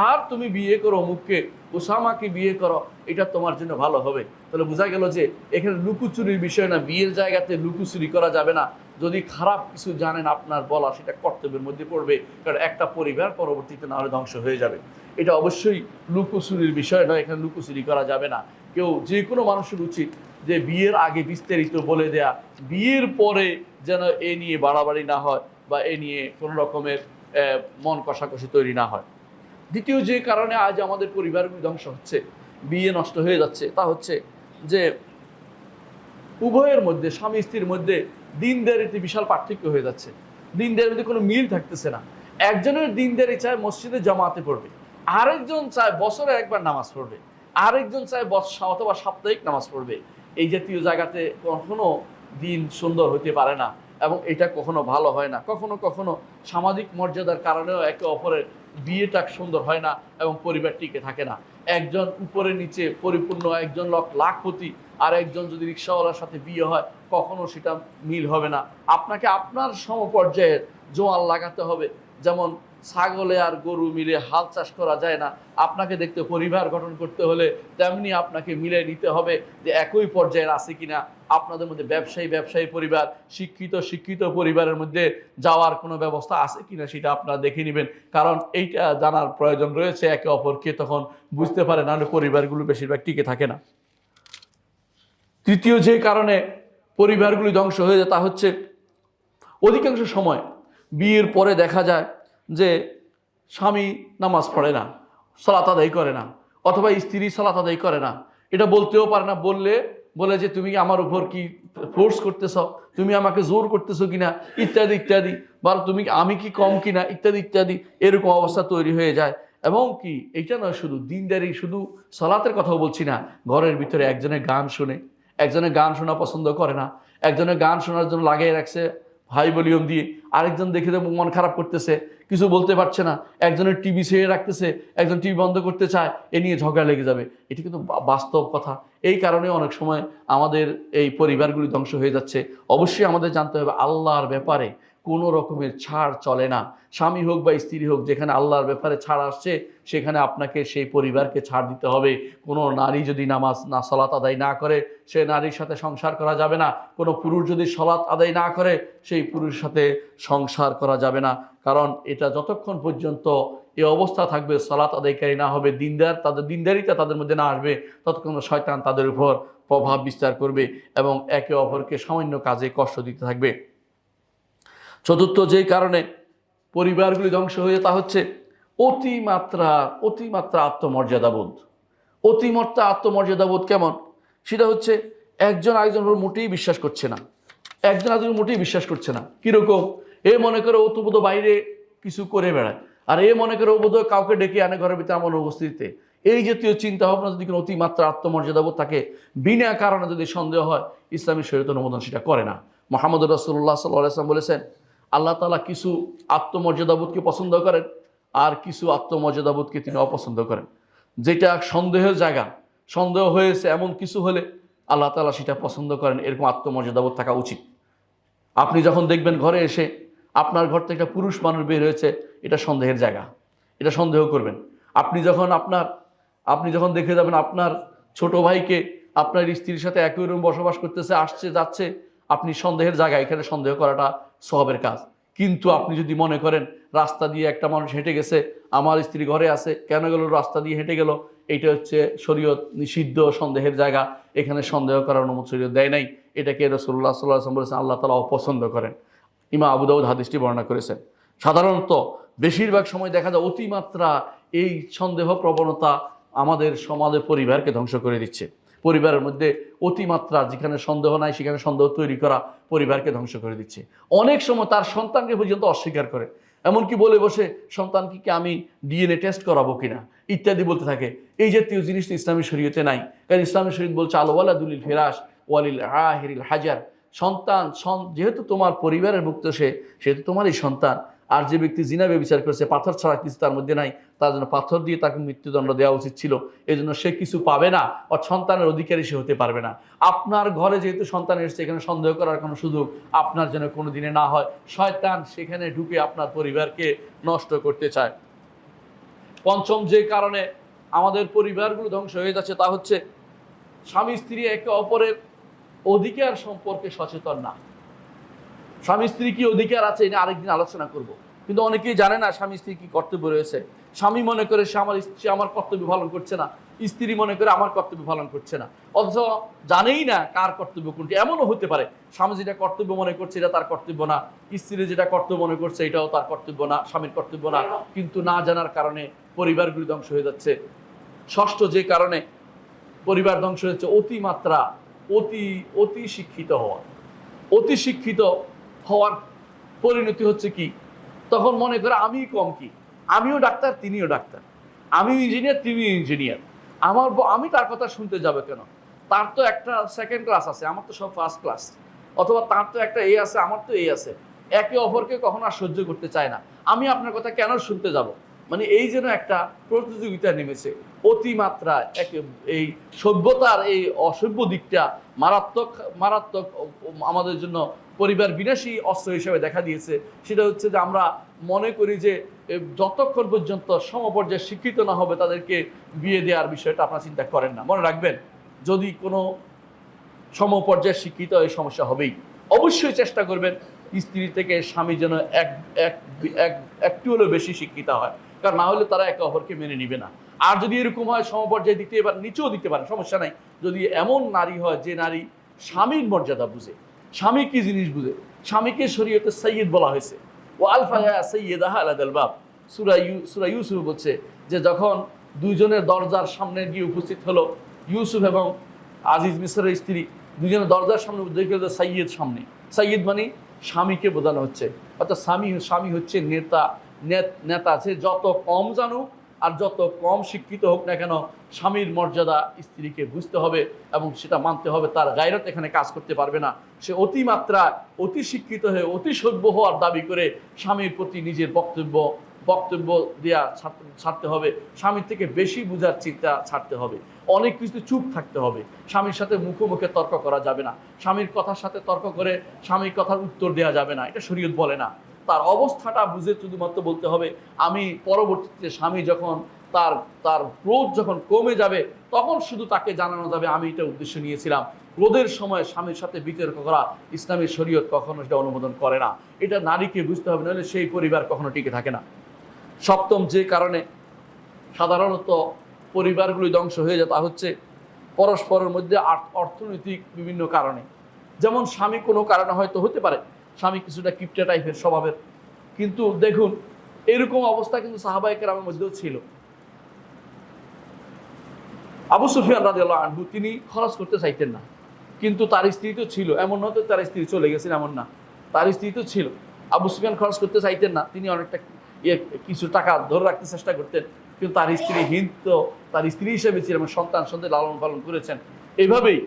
আর তুমি বিয়ে করো অমুককে, উসামাকে বিয়ে করো, এটা তোমার জন্য ভালো হবে। তাহলে বোঝা গেল যে এখানে লুকোচুরির বিষয় না, বিয়ের জায়গাতে লুকোচুরি করা যাবে না। যদি খারাপ কিছু জানেন আপনার বলা সেটা কর্তব্যের মধ্যে পড়বে, কারণ একটা পরিবার পরবর্তীতে না হলে ধ্বংস হয়ে যাবে। এটা অবশ্যই লুকোচুরির বিষয় নয়, এখানে লুকোচুরি করা যাবে না। কেউ যে কোনো মানুষের উচিত যে বিয়ের আগে বিস্তারিত বলে দেয়া, বিয়ের পরে যেন এ নিয়ে বাড়াবাড়ি না হয় বা এ নিয়ে কোনো রকমের মন কষাকষি তৈরি না হয়। দ্বিতীয় যে কারণে আজ আমাদের পরিবারগুলি ধ্বংস হচ্ছে, বিয়ে নষ্ট হয়ে যাচ্ছে, তা হচ্ছে যে উভয়ের মধ্যে, স্বামী স্ত্রীর মধ্যে দিনদারিতে বিশাল পার্থক্য হয়ে যাচ্ছে। দিনদারির মধ্যে কোনো মিল থাকতেছে না। একজনের দিনদারি চায় মসজিদে জামাতে পড়বে, আরেকজন চায় বছরে একবার নামাজ পড়বে, আরেকজন চায় অথবা সাপ্তাহিক নামাজ পড়বে। এই জাতীয় জায়গাতে কখনো দিন সুন্দর হতে পারে না এবং এটা কখনো ভালো হয় না। কখনো কখনো সামাজিক মর্যাদার কারণেও একে অপরের বিয়েটা সুন্দর হয় না এবং পরিবার টিকে থাকে না। একজন উপরে নিচে পরিপূর্ণ, একজন লাখপতি আর একজন যদি রিক্সাওয়ালার সাথে বিয়ে হয়, কখনো সেটা মিল হবে না। আপনাকে আপনার সমপর্যায়ের জোয়ান লাগাতে হবে। যেমন ছাগলে আর গরু মিলে হাল চাষ করা যায় না, আপনাকে দেখতে পরিবার গঠন করতে হলে তেমনি আপনাকে মিলে নিতে হবে যে একই পর্যায়ের আছে কিনা। আপনাদের মধ্যে ব্যবসায়ী পরিবার, শিক্ষিত পরিবারের মধ্যে যাওয়ার কোনো ব্যবস্থা আছে কিনা সেটা আপনারা দেখে নেবেন, কারণ এইটা জানার প্রয়োজন রয়েছে। একে অপরকে তখন বুঝতে পারে, নাহলে পরিবারগুলো বেশিরভাগ টিকে থাকে না। তৃতীয় যে কারণে পরিবারগুলি ধ্বংস হয়ে যায় তা হচ্ছে অধিকাংশ সময় বিয়ের পরে দেখা যায় যে স্বামী নামাজ পড়ে না, সালাত আদায় করে না, অথবা স্ত্রী সালাত আদায় করে না। এটা বলতেও পারে না, বলে যে তুমি আমার উপর কি ফোর্স করতেছ, তুমি আমাকে জোর করতেছো কিনা, ইত্যাদি ইত্যাদি, বা আমি কি কম কিনা, ইত্যাদি ইত্যাদি, এরকম অবস্থা তৈরি হয়ে যায়। এবং কি এইটা নয়, শুধু দিনদারি, শুধু সালাতের কথাও বলছি না, ঘরের ভিতরে একজনের গান শুনে, একজনের গান শোনা পছন্দ করে না, একজনের গান শোনার জন্য লাগিয়ে রাখছে হাই ভলিউম দিয়ে, আরেকজন দেখে মন খারাপ করতেছে, কিছু বলতে পারছে না, একজনের টিভি ছেড়ে রাখতেছে, একজন টিভি বন্ধ করতে চায়, এ নিয়ে ঝগড়া লেগে যাবে। এটি কিন্তু বাস্তব কথা। এই কারণে অনেক সময় আমাদের এই পরিবারগুলি ধ্বংস হয়ে যাচ্ছে। অবশ্যই আমাদের জানতে হবে আল্লাহর ব্যাপারে কোনো রকমের ছাড় চলে না। স্বামী হোক বা স্ত্রী হোক, যেখানে আল্লাহর ব্যাপারে ছাড় আসছে সেখানে আপনাকে সেই পরিবারকে ছাড় দিতে হবে। কোনো নারী যদি সালাত আদায় না করে, সে নারীর সাথে সংসার করা যাবে না। কোনো পুরুষ যদি সালাত আদায় না করে, সেই পুরুষের সাথে সংসার করা যাবে না। কারণ এটা যতক্ষণ পর্যন্ত এই অবস্থা থাকবে, সালাত আদায়কারী না হবে, দিনদারিতা তাদের মধ্যে না আসবে, ততক্ষণ শয়তান তাদের উপর প্রভাব বিস্তার করবে এবং একে অপরকে সামান্য কাজে কষ্ট দিতে থাকবে। চতুর্থ যে কারণে পরিবারগুলি ধ্বংস হয়ে তা হচ্ছে অতিমাত্রা আত্মমর্যাদাবোধ। অতিমাত্রা আত্মমর্যাদাবোধ কেমন? সেটা হচ্ছে একজন আরেকজনের মোটেই বিশ্বাস করছে না, একজন আরেকজন মোটেই বিশ্বাস করছে না। কিরকম? এ মনে করে ও তো বোধহয় বাইরে কিছু করে বেড়ায়, আর এ মনে করে ও বোধহয় কাউকে ডেকে আনে ঘরের ভিতরে আমার উপস্থিতিতে। এই জাতীয় চিন্তা ভাবনা যদি কোনো অতিমাত্রা আত্মমর্যাদাবোধ থাকে, বিনা কারণে যদি সন্দেহ হয়, ইসলামী শরীয়ত অনুমোদন সেটা করে না। মুহাম্মদ রাসূলুল্লাহ সাল্লাল্লাহু আলাইহি ওয়াসাল্লাম বলেছেন, আল্লাহ তাআলা কিছু আত্মমর্যাদাবোধকে পছন্দ করেন আর কিছু আত্মমর্যাদাবোধকে তিনি অপছন্দ করেন। যেটা সন্দেহের জায়গা, সন্দেহ হয়েছে এমন কিছু হলে আল্লাহ তাআলা সেটা পছন্দ করেন। এরকম আত্মমর্যাদাবোধ থাকা উচিত। আপনি যখন দেখবেন ঘরে এসে আপনার ঘর থেকে একটা পুরুষ মানুষ বের হয়েছে, এটা সন্দেহের জায়গা, এটা সন্দেহ করবেন। আপনি যখন দেখে যাবেন আপনার ছোট ভাইকে আপনার স্ত্রীর সাথে একই রুম বসবাস করতেছে, আসছে যাচ্ছে, আপনি সন্দেহের জায়গা, এখানে সন্দেহ করাটা সওয়াবের কাজ। কিন্তু আপনি যদি মনে করেন রাস্তা দিয়ে একটা মানুষ হেঁটে গেছে, আমার স্ত্রী ঘরে আছে, কেন গেল রাস্তা দিয়ে হেঁটে গেল, এইটা হচ্ছে শরীয়ত নিষিদ্ধ সন্দেহের জায়গা, এখানে সন্দেহ করার অনুমতি শরীয়ত দেয় নাই, এটাকে রাসূলুল্লাহ সাল্লাল্লাহু আলাইহি ওয়াসাল্লাম বলেছেন আল্লাহ তাআলা অপছন্দ করেন। ইমাম আবু দাউদ হাদিসটি বর্ণনা করেছেন। সাধারণত বেশিরভাগ সময় দেখা যায় অতিমাত্রা এই সন্দেহ প্রবণতা আমাদের সমাজের পরিবারকে ধ্বংস করে দিচ্ছে। পরিবারের মধ্যে অতিমাত্রা যেখানে সন্দেহ নাই সেখানে সন্দেহ তৈরি করা পরিবারকে ধ্বংস করে দিচ্ছে। অনেক সময় তার সন্তানকে পর্যন্ত অস্বীকার করে, এমনকি বলে বসে সন্তানকে কি আমি ডিএনএ টেস্ট করাবো কিনা ইত্যাদি বলতে থাকে। এই জাতীয় জিনিস তো ইসলামী শরীয়তে নাই। কারণ ইসলামী শরীয়ত বলছে আল ওয়ালাদুল ফিরাশ ওয়ালিল আহিরিল হাজার, সন্তান যেহেতু তোমার পরিবারের মুক্ত, সেহেতু তোমারই সন্তান। আর যে ব্যক্তি জিনা ব্যভিচার করেছে, পাথর ছাড়া কিছু তার মধ্যে নাই, তার জন্য পাথর দিয়ে তাকে মৃত্যুদণ্ড দেওয়া উচিত ছিল। এই জন্য সে কিছু পাবে না, আর সন্তানের অধিকারী সে হতে পারবে না। আপনার ঘরে যেহেতু সন্তান এসেছে, এখানে সন্দেহ করার কোনো সুযোগ আপনার যেন কোনো দিনে না হয়। শয়তান সেখানে ঢুকে আপনার পরিবারকে নষ্ট করতে চায়। পঞ্চম যে কারণে আমাদের পরিবারগুলো ধ্বংস হয়ে যাচ্ছে তা হচ্ছে স্বামী স্ত্রী একে অপরের অধিকার সম্পর্কে সচেতন না। স্বামী স্ত্রী কি অধিকার আছে এটা আরেকদিন আলোচনা করব, কিন্তু অনেকেই জানে না স্বামী স্ত্রী কি কর্তব্য রয়েছে। স্বামী মনে করে সে আমার কর্তব্য পালন করছে না, স্ত্রী মনে করে আমার কর্তব্য পালন করছে না, অথচ জানেই না কার কর্তব্য কোনটি। এমনও হতে পারে স্বামী যেটা কর্তব্য মনে করছে এটা তার কর্তব্য না, স্ত্রী যেটা কর্তব্য মনে করছে এটাও তার কর্তব্য না, স্বামীর কর্তব্য না, কিন্তু না জানার কারণে পরিবারগুলি ধ্বংস হয়ে যাচ্ছে। ষষ্ঠ যে কারণে পরিবার ধ্বংস হচ্ছে অতিমাত্রা অতি শিক্ষিত হওয়া। অতি শিক্ষিত হওয়ার পরিণতি হচ্ছে কি, তখন মনে করে আমি কম কি, আমিও ডাক্তার তিনিও ডাক্তার, আমিও ইঞ্জিনিয়ার তিনিও ইঞ্জিনিয়ার, আমি তার কথা শুনতে যাবে কেন, তার তো একটা সেকেন্ড ক্লাস আছে আমার তো সব ফার্স্ট ক্লাস, অথবা তার তো একটা এ আছে আমার তো এ আছে। একে অপরকে কখনো আর সহ্য করতে চায় না, আমি আপনার কথা কেন শুনতে যাব। মানে এই যেন একটা প্রতিযোগিতা নেমেছে অতিমাত্রা। এই সভ্যতার এই অসভ্য দিকটা মারাত্মক মারাত্মক আমাদের জন্য পরিবার বিনাশী অস্ত্র হিসেবে দেখা দিয়েছে। সেটা হচ্ছে যে আমরা মনে করি যে যতক্ষণ পর্যন্ত সমপর্যায়ে শিক্ষিত না হবে তাদেরকে বিয়ে দেওয়ার বিষয়টা আপনারা চিন্তা করেন না। মনে রাখবেন, যদি কোনো সমপর্যায়ে শিক্ষিত এই সমস্যা হবেই। অবশ্যই চেষ্টা করবেন স্ত্রী থেকে স্বামী যেন একটু হলেও বেশি শিক্ষিত হয়, কারণ না হলে তারা একে অপরকে মেনে নিবে না। আর যদি এরকম হয় সমপর্যায়ে দিতে পারেন, নিচেও দিতে পারেন, সমস্যা নাই। যদি এমন নারী হয় যে নারী স্বামীর মর্যাদা বুঝে, স্বামী কি জিনিস বুঝে, স্বামীকে শরীয়তে সাইয়্যিদ বলা হয়েছে। ও আলফায়া সাইয়্যিদাহা আলাদাল বাব, সূরা ইউসুফ বলছে যে যখন দুইজনের দরজার সামনে গিয়ে উপস্থিত হলো ইউসুফ এবং আজিজ মিসরের স্ত্রী, দুজনের দরজার সামনে দেখে সাইয়্যিদ সামনে। সাইয়্যিদ মানে স্বামীকে বোঝানো হচ্ছে, অর্থাৎ স্বামী হচ্ছে নেতা। সে যত কম জানুক আর যত কম শিক্ষিত হোক না কেন, স্বামীর মর্যাদা স্ত্রীকে বুঝতে হবে এবং সেটা মানতে হবে। তার গায়রত এখানে কাজ করতে পারবে না। সে অতিমাত্রা অতি শিক্ষিত হয়ে অতি সভ্য হওয়ার দাবি করে স্বামীর প্রতি নিজের বক্তব্য দেওয়া ছাড়তে হবে। স্বামীর থেকে বেশি বুঝার চিন্তা ছাড়তে হবে। অনেক কিছু চুপ থাকতে হবে। স্বামীর সাথে মুখোমুখি তর্ক করা যাবে না। স্বামীর কথার সাথে তর্ক করে স্বামীর কথার উত্তর দেওয়া যাবে না, এটা শরীয়ত বলে না। তার অবস্থাটা বুঝে শুধুমাত্র বলতে হবে। আমি পরবর্তীতে স্বামী যখন তার ক্রোধ যখন কমে যাবে তখন শুধু তাকে জানানো যাবে আমি এটা উদ্দেশ্য নিয়েছিলাম। ক্রোধের সময় স্বামীর সাথে বিতর্ক করা ইসলামী শরীয়ত কখনো সেটা অনুমোদন করে না। এটা নারীকে বুঝতে হবে, নাহলে সেই পরিবার কখনো টিকে থাকে না। সপ্তম যে কারণে সাধারণত পরিবারগুলি ধ্বংস হয়ে যায় তা হচ্ছে পরস্পরের মধ্যে অর্থনৈতিক বিভিন্ন কারণে। যেমন স্বামী কোনো কারণে হয়তো হতে পারে স্বামী কিছুটা কিপটে টাইপের স্বভাবের, কিন্তু দেখুন এরকম অবস্থা কিন্তু সাহাবায়ে কেরামের মধ্যেও ছিল। আবু সুফিয়ান রাদিয়াল্লাহু আনহু তিনি খরচ করতে চাইতেন না, কিন্তু তার স্ত্রী তো ছিল, এমন নয় তো তার স্ত্রী চলে গেছেন এমন না, তার স্ত্রী তো ছিল। আবু সুফিয়ান খরচ করতে চাইতেন না, তিনি অনেকটা কিছু টাকা ধরে রাখতে চেষ্টা করতেন, কিন্তু তার স্ত্রী হিন্দ তার স্ত্রী হিসেবে ছিলেন, সন্তান লালন পালন করেছেন। এইভাবেই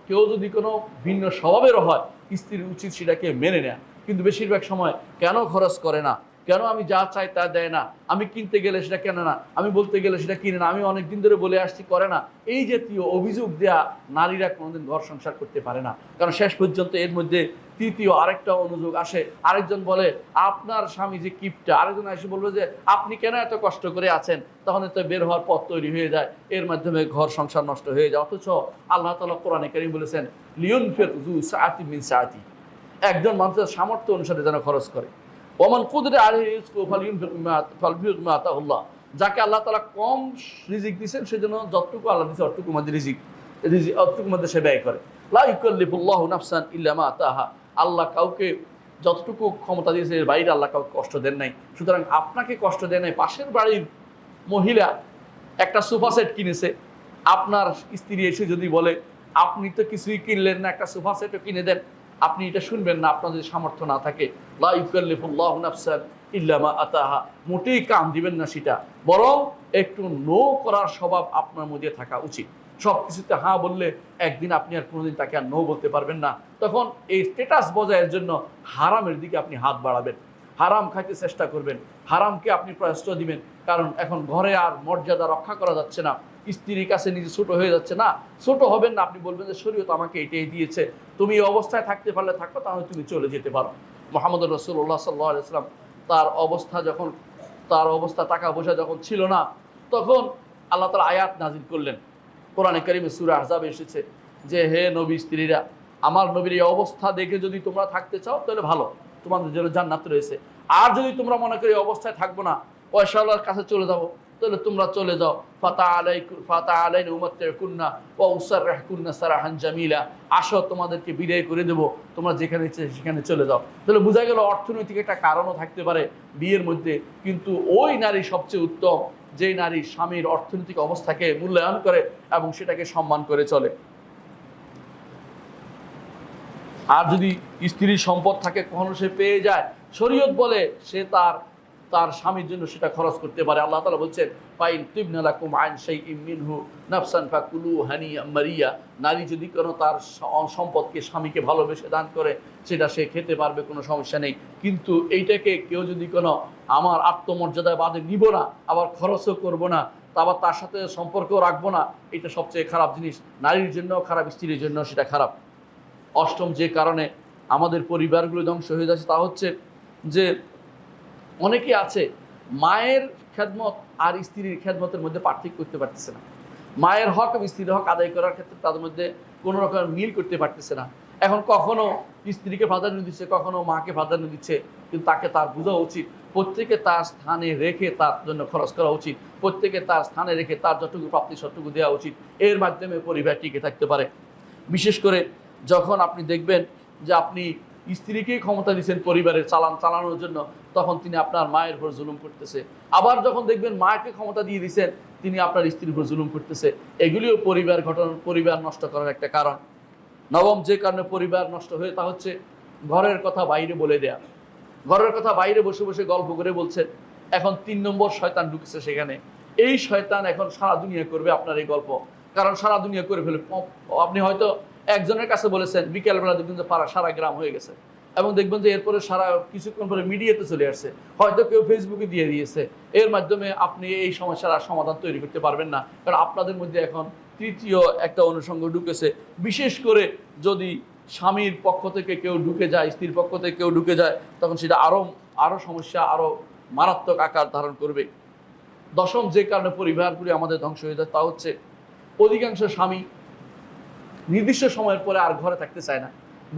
কেউ যদি কোনো ভিন্ন স্বভাবেরও হয় স্ত্রীর উচিত সেটাকে মেনে নেয়া। কিন্তু বেশিরভাগ সময় কেন খরচ করে না, কেন আমি যা চাই তা দেয় না, আমি কিনতে গেলে সেটা কেনে না, আমি বলতে গেলে সেটা কিনে না, আমি অনেক দিন ধরে বলে আসছি করে না, এই জাতীয় অভিযোগ দেয়া নারীরা কোনোদিন ঘর সংসার করতে পারে না। কারণ শেষ পর্যন্ত এর মধ্যে তৃতীয় আরেকটা অনুযোগ আসে। আরেকজন বলে আপনার স্বামী যে কিপটা, আরেকজন এসে বলবে যে আপনি কেন এত কষ্ট করে আছেন, তখন তো বের হওয়ার পথ তৈরি হয়ে যায়, এর মাধ্যমে ঘর সংসার নষ্ট হয়ে যায়। অথচ আল্লাহ তাআলা কোরআনে কারীম বলেছেন লিয়ুনফিক যু সাআতিন মিন সাআতি, একজন মানুষের সামর্থ্য অনুসারে যেন খরচ করে। ওমান কুদরে আলাইহি রিজকু ফালইউনফিক মিমা আতাহুল্লাহ, যাকে আল্লাহ তাআলা কম রিজিক দিয়েছেন সেজন্য যতটুকু আল্লাহ দিয়েছে অতটুকু মধ্যে অতটুকুর মধ্যে সে ব্যয় করে। লা ইউকাল্লিফুল্লাহু নাফসান ইল্লা মা আতাহা, আল্লাহ কাউকে যতটুকু ক্ষমতা দিয়েছে এর বাইরে আল্লাহ কাউকে কষ্ট দেন নাই। সুতরাং আপনাকে কষ্ট দেন নাই। পাশের বাড়ির মহিলা একটা সোফা সেট কিনেছে, আপনার স্ত্রী এসে যদি বলে আপনি তো কিছুই কিনলেন না, একটা সোফা সেটও কিনে দেন, আপনি এটা শুনবেন না? আপনার যদি সামর্থ্য না থাকে, লা ইউকাল্লিফুল্লাহু নাফসান ইল্লা মা আতাহা, মোটেই কান দিবেন না সেটা, বরং একটু নো করার স্বভাব আপনার মধ্যে থাকা উচিত। সব কিছুতে হ্যাঁ বললে একদিন আপনি আর কোনোদিন তাকে আর নো বলতে পারবেন না। তখন এই স্ট্যাটাস বজায়ের জন্য হারামের দিকে আপনি হাত বাড়াবেন, হারাম খাইতে চেষ্টা করবেন, হারামকে আপনি প্রশ্রয় দিবেন। কারণ এখন ঘরে আর মর্যাদা রক্ষা করা যাচ্ছে না, স্ত্রীর কাছে নিজে ছোট হয়ে যাচ্ছে না। ছোট হবেন না, আপনি বলবেন যে শরীয়ত আমাকে এটাই দিয়েছে, তুমি এই অবস্থায় থাকতে পারলে থাকো, তাহলে তুমি চলে যেতে পারো। মুহাম্মদ রাসূলুল্লাহ সাল্লাল্লাহু আলাইহি ওয়াসাল্লাম তার অবস্থা টাকা পয়সা যখন ছিল না, তখন আল্লাহ তাআলা আয়াত নাজিল করলেন। কোরআনে কারিমে সূরা আহজাবে এসেছে যে হে নবী স্ত্রীরা, আমার নবীর এই অবস্থা দেখে যদি তোমরা থাকতে চাও তাহলে ভালো, তোমাদের জন্য জান্নাত রয়েছে। আর যদি তোমরা মনে করি এই অবস্থায় থাকবো না, পয়সাওয়ালার কাছে চলে যাবো, তাহলে তোমরা চলে যাও। ফাতা আলাইনা উমাত্তিউকুন্না ওয়া উসাররিহুকুন্না সারাহান জামিলা, আসো তোমাদেরকে বিদায় করে দেবো, তোমরা যেখানে ইচ্ছে সেখানে চলে যাও। তাহলে বোঝা গেল অর্থনৈতিক একটা কারণও থাকতে পারে বিয়ের মধ্যে, কিন্তু ওই নারী সবচেয়ে উত্তম যে নারী স্বামীর অর্থনৈতিক অবস্থাকে মূল্যায়ন করে এবং সেটাকে সম্মান করে চলে। আর যদি স্ত্রীর সম্পদ থাকে, কখনো সে পেয়ে যায়, শরীয়ত বলে সে তার স্বামীর জন্য সেটা খরচ করতে পারে। আল্লাহ তাআলা বলছেন ফাইন তিবনা লাকুম আন শাইইম মিনহু নাফসান ফাকুলু হানিয়াম মারিয়া, নারী যদি কোনো তার সম্পদকে স্বামীকে ভালোবেসে দান করে, সেটা সে খেতে পারবে, কোনো সমস্যা নেই। কিন্তু এইটাকে কেউ যদি কোনো আমার আত্মমর্যাদায় বাদে নিব না, আবার খরচও করব না, আবার তার সাথে সম্পর্কও রাখবো না, এটা সবচেয়ে খারাপ জিনিস। নারীর জন্য খারাপ, স্ত্রীর জন্য সেটা খারাপ। অষ্টম যে কারণে আমাদের পরিবারগুলো ধ্বংস হয়ে যাচ্ছে তা হচ্ছে যে অনেকে আছে মায়ের খেদমত আর স্ত্রীর খেদমতের মধ্যে পার্থক্য করতে পারতেছে না। মায়ের হক এবং স্ত্রীর হক আদায় করার ক্ষেত্রে তাদের মধ্যে কোনো রকম মিল করতে পারতেছে না। এখন কখনো স্ত্রীকে প্রাধান্য দিচ্ছে, কখনো মাকে প্রাধান্য দিচ্ছে, কিন্তু তাকে তার বোঝা উচিত প্রত্যেকে তার স্থানে রেখে তার জন্য খরচ করা উচিত, প্রত্যেকে তার স্থানে রেখে তার যতটুকু প্রাপ্তি সতটুকু দেওয়া উচিত। এর মাধ্যমে পরিবার টিকে থাকতে পারে। বিশেষ করে যখন আপনি দেখবেন যে আপনি স্ত্রীকেই ক্ষমতা দিচ্ছেন পরিবারের চালানোর জন্য, তখন তিনি আপনার মায়ের উপর জুলুম করতেছে। আবার যখন দেখবেন মাকে ক্ষমতা দিয়ে দিচ্ছেন, তিনি আপনার স্ত্রীর উপর জুলুম করতেছে। এগুলিও পরিবার নষ্ট করার একটা কারণ। নবম যে কারণে পরিবার নষ্ট হয়ে তা হচ্ছে ঘরের কথা বাইরে বলে দেয়া। ঘরের কথা বাইরে বসে বসে গল্প করে বলছেন। এখন 3 নম্বর শয়তান ঢুকেছে সেখানে। এই শয়তান এখন সারা দুনিয়া করবে আপনার এই গল্প, কারণ সারা দুনিয়া করে ফেলে। আপনি হয়তো একজনের কাছে বলেছেন, বিকেলবেলা দেখবেন যে সারা গ্রাম হয়ে গেছে, এবং দেখবেন যে এরপরে সারা কিছুক্ষণ পরে মিডিয়াতে চলে আসছে, হয়তো কেউ ফেসবুকে দিয়ে দিয়েছে। এর মাধ্যমে আপনি এই সমস্যার আর সমাধান তৈরি করতে পারবেন না, কারণ আপনাদের মধ্যে এখন তৃতীয় একটা অনুষঙ্গ ঢুকেছে। বিশেষ করে যদি স্বামীর পক্ষ থেকে কেউ ঢুকে যায়, স্ত্রীর পক্ষ থেকে কেউ ঢুকে যায়, তখন সেটা আরও সমস্যা, আরও মারাত্মক আকার ধারণ করবে। দশম যে কারণে পরিবারগুলি আমাদের ধ্বংস হয়ে যায় তা হচ্ছে অধিকাংশ স্বামী নির্দিষ্ট সময়ের পরে আর ঘরে থাকতে চায় না,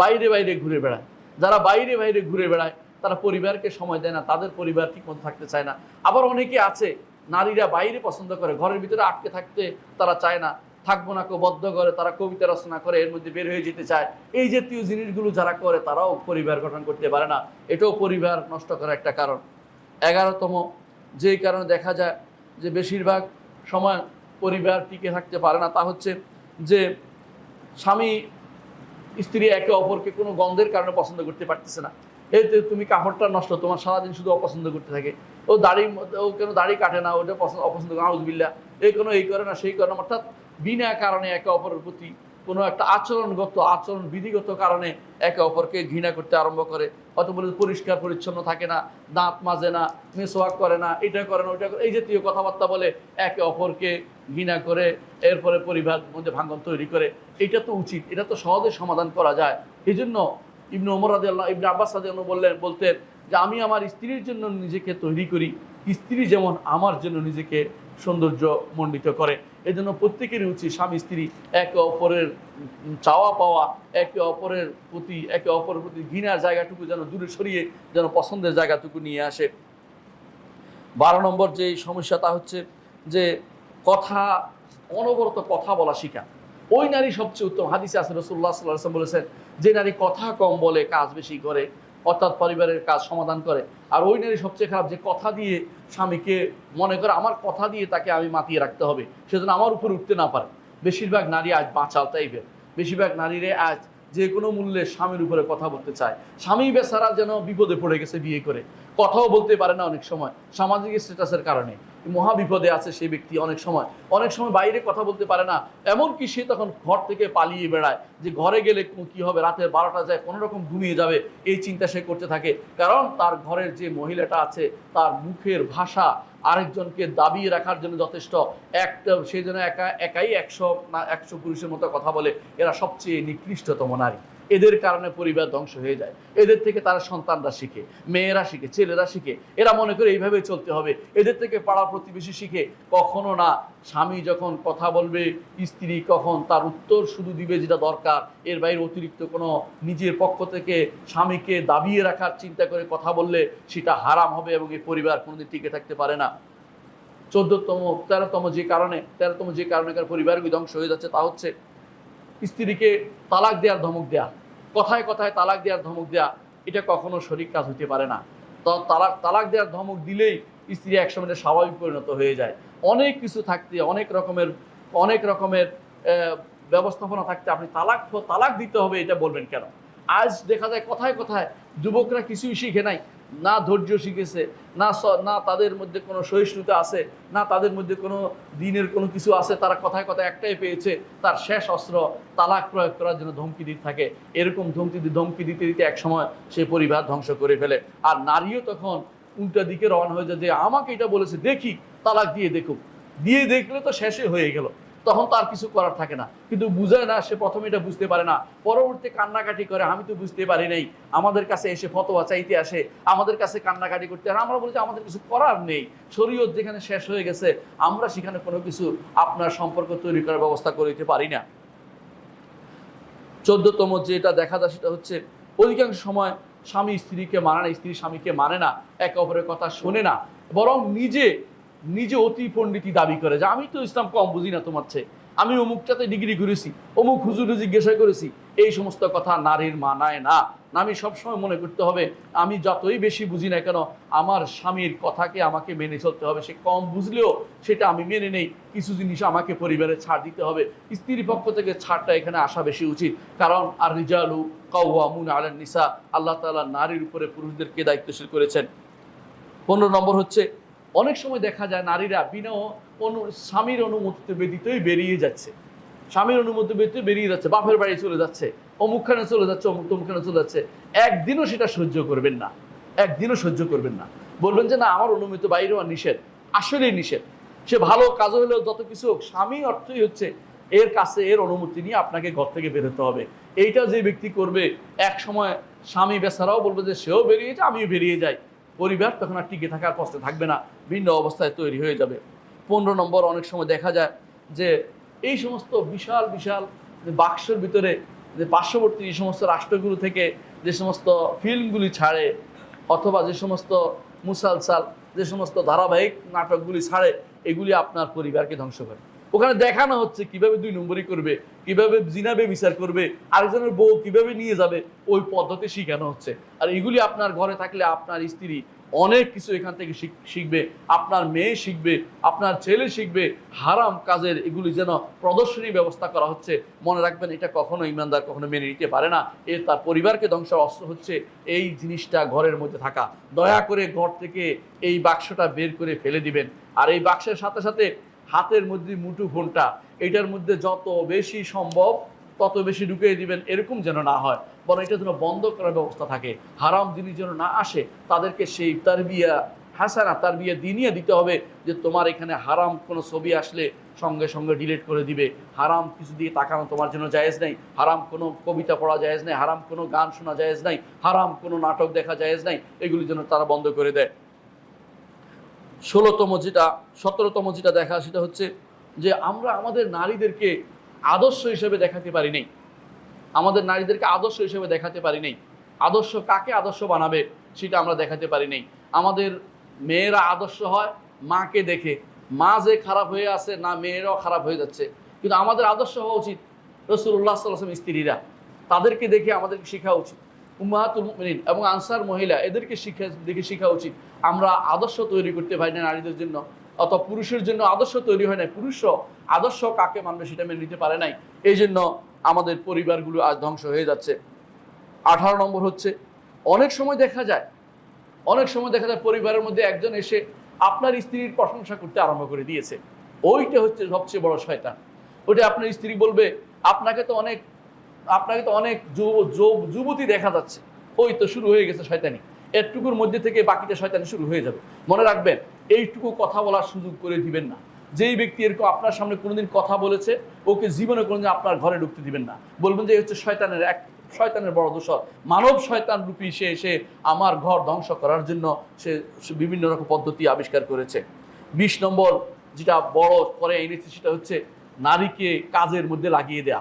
বাইরে বাইরে ঘুরে বেড়ায়। যারা বাইরে বাইরে ঘুরে বেড়ায় তারা পরিবারকে সময় দেয় না, তাদের পরিবার ঠিকমতো থাকতে চায় না। আবার অনেকে আছে নারীরা বাইরে পছন্দ করে, ঘরের ভিতরে আটকে থাকতে তারা চায় না, থাকবো না কেউ বদ্ধ করে, তারা কবিতা রচনা করে এর মধ্যে বের হয়ে যেতে চায়। এই জাতীয় জিনিসগুলো যারা করে তারাও পরিবার গঠন করতে পারে না, এটাও পরিবার নষ্ট করার একটা কারণ। 11তম যেই কারণে দেখা যায় যে বেশিরভাগ সময় পরিবার টিকে থাকতে পারে না তা হচ্ছে যে স্বামী স্ত্রী একে অপরকে কোনো গন্ধের কারণে পছন্দ করতে পারতেছে না। এতে তুমি কাপড়টা নষ্ট, তোমার সারাদিন শুধু অপছন্দ করতে থাকে। ও কেন দাড়ি কাটে না, ওটা অপছন্দ করে, আউযুবিল্লাহ, এই করে না সেই করে না, অর্থাৎ বিনা কারণে একে অপরের প্রতি কোনো একটা আচরণ বিধিগত কারণে একে অপরকে ঘৃণা করতে আরম্ভ করে। হয়তো বলে পরিষ্কার পরিচ্ছন্ন থাকে না, দাঁত মাজে না, মেসওয়াক করে না, এটা করে না, ওইটা করে, এই জাতীয় কথাবার্তা বলে একে অপরকে ঘৃণা করে, এরপরে পরিবার মধ্যে ভাঙন তৈরি করে। এটা তো উচিত, এটা তো সহজে সমাধান করা যায়। এই জন্য ইবনে আব্বাস রাদিয়াল্লাহু বলতেন যে আমি আমার স্ত্রীর জন্য নিজেকে তৈরি করি, স্ত্রী যেমন আমার জন্য নিজেকে সৌন্দর্য মণ্ডিত করে। এজন্য প্রত্যেকেরই উচিত স্বামী স্ত্রী একে অপরের চাওয়া পাওয়া, একে অপরের প্রতি ঘৃণার জায়গাটুকু যেন দূরে সরিয়ে যেন পছন্দের জায়গাটুকু নিয়ে আসে। 12 নম্বর যে সমস্যা তা হচ্ছে যে কথা, অনবরত কথা বলা শিখা। ওই নারী সবচেয়ে উত্তম। হাদিসে আছে রাসূলুল্লাহ সাল্লাল্লাহু আলাইহি ওয়াসাল্লাম বলেছেন যে নারী কথা কম বলে কাজ বেশি করে, অর্থাৎ পরিবারের কাজ সমাধান করে। আর ওই নারী সবচেয়ে খারাপ যে কথা দিয়ে স্বামীকে মনে করে আমার কথা দিয়ে তাকে আমি মাতিয়ে রাখতে হবে, সেজন্য আমার উপর উঠতে না পারে। বেশিরভাগ নারী আজ বাঁচাল টাইপের, বেশিরভাগ নারীরে আজ যে কোনো মূল্যে স্বামীর উপরে কথা বলতে চায়। স্বামী বেচারা যেন বিপদে পড়ে গেছে বিয়ে করে, কথাও বলতে পারে না অনেক সময় সামাজিক স্ট্যাটাসের কারণে। মহা বিপদে আছে সেই ব্যক্তি, অনেক সময় বাইরে কথা বলতে পারে না। এমনকি সে তখন ঘর থেকে পালিয়ে বেড়ায় যে ঘরে গেলে কি হবে, রাতের 12টা যায় কোনো রকম ঘুমিয়ে যাবে, এই চিন্তা সে করতে থাকে। কারণ তার ঘরের যে মহিলাটা আছে তার মুখের ভাষা আরেকজনকে দাবিয়ে রাখার জন্য যথেষ্ট। একটা সেই জন্য একাই 100 না 100 পুরুষের মতো কথা বলে। এরা সবচেয়ে নিকৃষ্টতম নারী। এদের কারণে পরিবার ধ্বংস হয়ে যায়। এদের থেকে তারা সন্তানরা শিখে, মেয়েরা শিখে, ছেলেরা শিখে। এরা মনে করে এইভাবে চলতে হবে। এদের থেকে পাড়ার প্রতিবেশী শিখে। কখনো না স্বামী যখন কথা বলবে, স্ত্রী কখন তার উত্তর শুধু দিবে যেটা দরকার, এর বাইরে অতিরিক্ত কোনো নিজের পক্ষ থেকে স্বামীকে দাবিয়ে রাখার চিন্তা করে কথা বললে সেটা হারাম হবে এবং এই পরিবার কোনোদিন টিকে থাকতে পারে না। 13তম যে কারণে পরিবার ধ্বংস হয়ে যাচ্ছে তা হচ্ছে স্ত্রীকে তালাক দেওয়ার ধমক দেয়া। কথায় কথায় তালাক দেওয়ার ধমক দেয়া, এটা কখনো সঠিক কাজ হতে পারে না। তো তালাক দেওয়ার ধমক দিলেই স্ত্রী একসময় স্বাভাবিক পরিণত হয়ে যায়। অনেক কিছু থাকতে, অনেক রকমের ব্যবস্থাপনা থাকতে আপনি তালাক দিতে হবে এটা বলবেন কেন? আজ দেখা যায় কথায় কথায় যুবকরা কিছুই শিখে নাই, না ধৈর্য শিখেছে, না তাদের মধ্যে কোনো সহিষ্ণুতা আছে, না তাদের মধ্যে কোনো দিনের কোনো কিছু আছে। তারা কথায় কথায় একটাই পেয়েছে, তার শেষ অস্ত্র তালাক প্রয়োগ করার জন্য ধমকি দিতে থাকে। এরকম ধমকি দিতে দিতে একসময় সে পরিবার ধ্বংস করে ফেলে। আর নারীও তখন উল্টা দিকে রওনা হয়ে যায় যে আমাকে এটা বলেছে, দেখি তালাক দিয়ে দেখুক। দিয়ে দেখলে তো শেষে হয়ে গেল, তখন তার কিছু করার থাকে না। কিন্তু বুঝায় না, সে প্রথমে এটা বুঝতে পারে না, পরবর্তী কান্নাকাটি করে আমি তো বুঝতে পারি নাই। আমাদের কাছে এসে ফতোয়া চাইতে আসে, আমাদের কাছে কান্নাকাটি করতে। আর আমরা বলছি আমাদের কিছু করার নেই, শরীয়ত যেখানে শেষ হয়ে গেছে আমরা সেখানে কোনো কিছু আপনার সম্পর্ক তৈরি করার ব্যবস্থা করে দিতে পারি না। 14তম যেটা দেখা যায় সেটা হচ্ছে অধিকাংশ সময় স্বামী স্ত্রীকে মানে না, স্ত্রী স্বামীকে মানে না, একে অপরের কথা শোনে না, বরং নিজে অতি পণ্ডিতি দাবি করে যে আমি তো ইসলাম কম বুঝি না তোমার চেয়ে, আমি অমুকটাতে ডিগ্রি করেছি, অমুক হুজুরে জিজ্ঞাসা করেছি। এই সমস্ত কথা নারীর মানায় না। আমি সবসময় মনে করতে হবে আমি যতই বেশি বুঝি না কেন আমার স্বামীর কথাকে আমাকে মেনে চলতে হবে। সে কম বুঝলেও সেটা আমি মেনে নেই। কিছু জিনিস আমাকে পরিবারে ছাড় দিতে হবে। স্ত্রীর পক্ষ থেকে ছাড়টা এখানে আসা বেশি উচিত। কারণ আর রিজালু কাওয়ামুন আলান নিসা, আল্লাহ তাআলা নারীর উপরে পুরুষদেরকে দায়িত্বশীল করেছেন। 15 নম্বর হচ্ছে অনেক সময় দেখা যায় নারীরা বিনা স্বামীর অনুমতিতে ব্যতীতই বেরিয়ে যাচ্ছে, স্বামীর অনুমতি ব্যতীত বেরিয়ে যাচ্ছে, বাপের বাড়ি চলে যাচ্ছে, অমুকখানে চলে যাচ্ছে, তমুকখানে চলে যাচ্ছে। একদিনও সেটা সহ্য করবেন না, একদিনও সহ্য করবেন না। বলবেন যে না আমার অনুমতি বাইরে আর নিষেধ। আসলেই নিষেধ। সে ভালো কাজ হলেও যত কিছু হোক, স্বামী অর্থই হচ্ছে এর কাছে এর অনুমতি নিয়ে আপনাকে ঘর থেকে বেরোতে হবে। এইটা যে ব্যক্তি করবে এক সময় স্বামী বেচারাও বলবে যে সেও বেরিয়ে যায়, আমিও বেরিয়ে যাই। পরিবার তখন আর টিকে থাকার কষ্ট থাকবে না, ভিন্ন অবস্থায় তৈরি হয়ে যাবে। 15 নম্বর অনেক সময় দেখা যায় যে এই সমস্ত বিশাল বিশাল বাক্সের ভিতরে যে পার্শ্ববর্তী যে সমস্ত রাষ্ট্রগুলো থেকে যে সমস্ত ফিল্মগুলি ছাড়ে, অথবা যে সমস্ত মুসালসাল, যে সমস্ত ধারাবাহিক নাটকগুলি ছাড়ে, এগুলি আপনার পরিবারকে ধ্বংস করে। ওখানে দেখানো হচ্ছে কিভাবে 2 নম্বরই করবে, কিভাবে জিনাবে বিচার করবে, আরেকজনের বউ কিভাবে নিয়ে যাবে, ওই পদ্ধতি শিখানো হচ্ছে। আর এগুলি আপনার ঘরে থাকলে আপনার স্ত্রী অনেক কিছু এখান থেকে শিখবে, আপনার মেয়ে শিখবে, আপনার ছেলে শিখবে। হারাম কাজের এগুলি যেন প্রদর্শনী ব্যবস্থা করা হচ্ছে, মনে রাখবেন এটা কখনো ইমানদার কখনো মেনে নিতে পারে না। তার পরিবারকে ধ্বংসের অস্ত্র হচ্ছে এই জিনিসটা ঘরের মধ্যে থাকা। দয়া করে ঘর থেকে এই বাক্সটা বের করে ফেলে দিবেন। আর এই বাক্সের সাথে সাথে হাতের মধ্যে মুঠো ফোনটা, এটার মধ্যে যত বেশি সম্ভব তত বেশি ঢুকিয়ে দিবেন, এরকম যেন না হয়, বরং এটা যেন বন্ধ করার ব্যবস্থা থাকে। হারাম জিনিস যেন না আসে, তাদেরকে সেই তারবিয়া হাসানা, তারবিয়া দিনিয়া দিতে হবে যে তোমার এখানে হারাম কোনো ছবি আসলে সঙ্গে সঙ্গে ডিলিট করে দিবে, হারাম কিছু দিয়ে তাকানো তোমার জন্য জায়েজ নাই, হারাম কোনো কবিতা পড়া জায়েজ নাই, হারাম কোনো গান শোনা জায়েজ নাই, হারাম কোনো নাটক দেখা জায়েজ নাই, এগুলি যেন তারা বন্ধ করে দেয়। 17তম যেটা দেখা, সেটা হচ্ছে যে আমরা আমাদের নারীদেরকে আদর্শ হিসেবে দেখাতে পারি নাই। আমাদের নারীদেরকে আদর্শ হিসেবে দেখাতে পারি নাই। আদর্শ কাকে আদর্শ বানাবে সেটা আমরা দেখাতে পারি নাই। আমাদের মেয়েরা আদর্শ হয় মাকে দেখে, মা যে খারাপ হয়ে আছে না মেয়েরাও খারাপ হয়ে যাচ্ছে, কিন্তু আমাদের আদর্শ হওয়া উচিত রাসূলুল্লাহ সাল্লাল্লাহু আলাইহি ওয়াসাল্লাম স্ত্রীরা, তাদেরকে দেখে আমাদেরকে শেখা উচিত। উম্মাহাতুল মুমিনিন এবং আনসার মহিলা, এদেরকে দেখে শেখা উচিত। আমরা আদর্শ তৈরি করতে পারি না নারীদের জন্য, অথবা পুরুষের জন্য আদর্শ তৈরি হয় নাই, পুরুষও আদর্শ কাকে মানবে সেটা মেনে নিতে পারে নাই। এই জন্য আমাদের পরিবারগুলো আজ ধ্বংস হয়ে যাচ্ছে। 18 নম্বর হচ্ছে, অনেক সময় দেখা যায় পরিবারের মধ্যে একজন এসে আপনার স্ত্রীর প্রশংসা করতে আরম্ভ করে দিয়েছে। ওইটা হচ্ছে সবচেয়ে বড় শয়তান। ওইটা আপনার স্ত্রী বলবে, আপনাকে তো অনেক যুবতী দেখা যাচ্ছে, ওই তো শুরু হয়ে গেছে শয়তানি। এরটুকুর মধ্যে থেকে বাকিটা শয়তানি শুরু হয়ে যাবে। মনে রাখবেন, এইটুকু কথা বলার সুযোগ করে দিবেন না। যেই ব্যক্তি এরকম আপনার সামনে কোনোদিন কথা বলেছে, ওকে জীবনে কোনোদিন আপনার ঘরে ঢুকতে দিবেন না। বলবেন যে এই হচ্ছে শয়তানের বড় দোসর, মানব শয়তান রূপী সে এসে আমার ঘর ধ্বংস করার জন্য সে বিভিন্ন রকম পদ্ধতি আবিষ্কার করেছে। 20 নম্বর যেটা বড় করে এনেছে, সেটা হচ্ছে নারীকে কাজের মধ্যে লাগিয়ে দেয়া।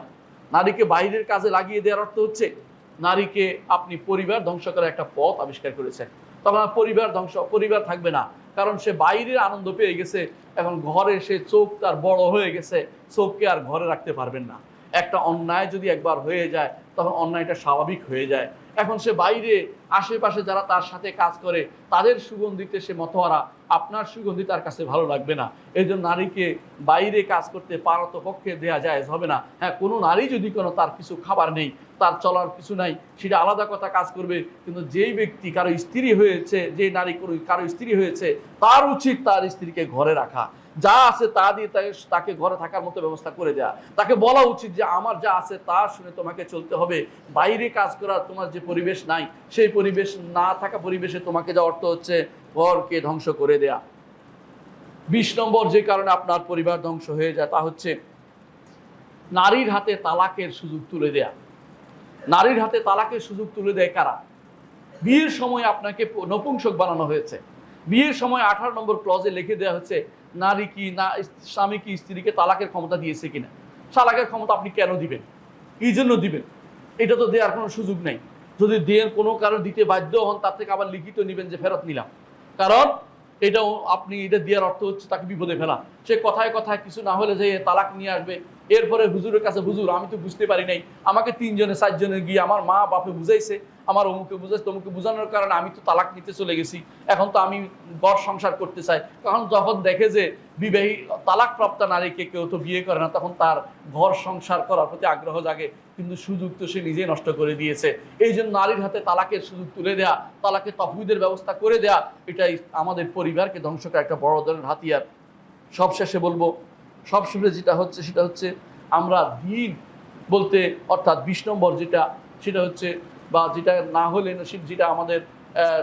নারীকে বাইরের কাজে লাগিয়ে দেওয়ার অর্থ হচ্ছে নারীকে আপনি পরিবার ধ্বংস করার একটা পথ আবিষ্কার করেছেন। তখন পরিবার থাকবে না, কারণ সে বাইরের আনন্দ পেয়ে গেছে। এখন ঘরে সে চোখ তার বড় হয়ে গেছে, চোখকে আর ঘরে রাখতে পারবেন না। একটা অন্যায় যদি একবার হয়ে যায়, তখন অন্যায়টা স্বাভাবিক হয়ে যায়। এখন সে বাইরে আশেপাশে যারা তার সাথে কাজ করে তাদের সুগন্ধিতে সে মতহারা, আপনার সুগন্ধি তার কাছে ভালো লাগবে না। এই জন্য নারীকে বাইরে কাজ করতে পারতপক্ষে দেয়া যায় হবে না। হ্যাঁ, কোনো নারী যদি তার কিছু খাবার নেই, তার চলার কিছু নাই, সেটা আলাদা কথা, কাজ করবে। কিন্তু যেই ব্যক্তি কারো স্ত্রী হয়েছে, যে নারী কারো স্ত্রী হয়েছে, তার উচিত তার স্ত্রীকে ঘরে রাখা, যা আছে তা দিয়ে তাকে ঘরে থাকার মতো ব্যবস্থা করে দেয়া। তাকে বলা উচিত যে আমার যা আছে তা শুনে তোমাকে চলতে হবে। বাইরে কাজ করার তোমার যে পরিবেশ নাই, সেই পরিবেশ না থাকা পরিবেশে তোমাকে যা অর্থ হচ্ছে ঘরকে ধ্বংস করে দেয়া। 20 নম্বর যে কারণে আপনার পরিবার ধ্বংস হয়ে যায়, তা হচ্ছে নারীর হাতে তালাকের সুযোগ তুলে দেয়া। নারীর হাতে তালাকের সুযোগ তুলে দেয় কারা? বিয়ের সময় আপনাকে নপুংসক বানানো হয়েছে। বিয়ের সময় 18 নম্বর ক্লজে লিখে দেওয়া হচ্ছে স্বামী কি স্ত্রীকে তালাকের ক্ষমতা দিয়েছে কিনা। তালাকের ক্ষমতা আপনি কেন দিবেন, কি জন্য দিবেন? এটা তো দেওয়ার কোনো সুযোগ নেই। যদি দেন কোনো কারণ দিতে বাধ্য হন, তার থেকে আবার লিখিত নেবেন যে ফেরত নিলাম। কারণ এটাও আপনি এটা দেওয়ার অর্থ হচ্ছে তাকে বিপদে ফেলা। সে কথায় কথায় কিছু না হলে যে তালাক নিয়ে আসবে, এরপরে হুজুরের কাছে, হুজুর আমি তো বুঝতে পারি নাই, আমাকে 3 জনে 4 জনে গিয়ে আমার মা বাপে বুঝাইছে, আমার অমুকে বুঝাইছে, তমুকে বুঝানোর কারণে আমি তো তালাক নিতে চলে গেছি, এখন তো আমি ঘর সংসার করতে চাই। তখন যখন দেখে যে বিবাহী তালাকপ্রাপ্ত নারীকে কেউ তো বিয়ে করে না, তখন তার ঘর সংসার করার প্রতি আগ্রহ জাগে, কিন্তু সুযোগ তো সে নিজেই নষ্ট করে দিয়েছে। এই জন্য নারীর হাতে তালাকের সুযোগ তুলে দেয়া, তালাকে তফবিদের ব্যবস্থা করে দেয়া, এটাই আমাদের পরিবারকে ধ্বংস করার একটা বড় ধরনের হাতিয়ার। সবশেষে বলবো, সবশেষে যেটা হচ্ছে সেটা হচ্ছে আমরা দিন বলতে, অর্থাৎ 20 নম্বর সেটা হচ্ছে, বা যেটা না হলে যেটা আমাদের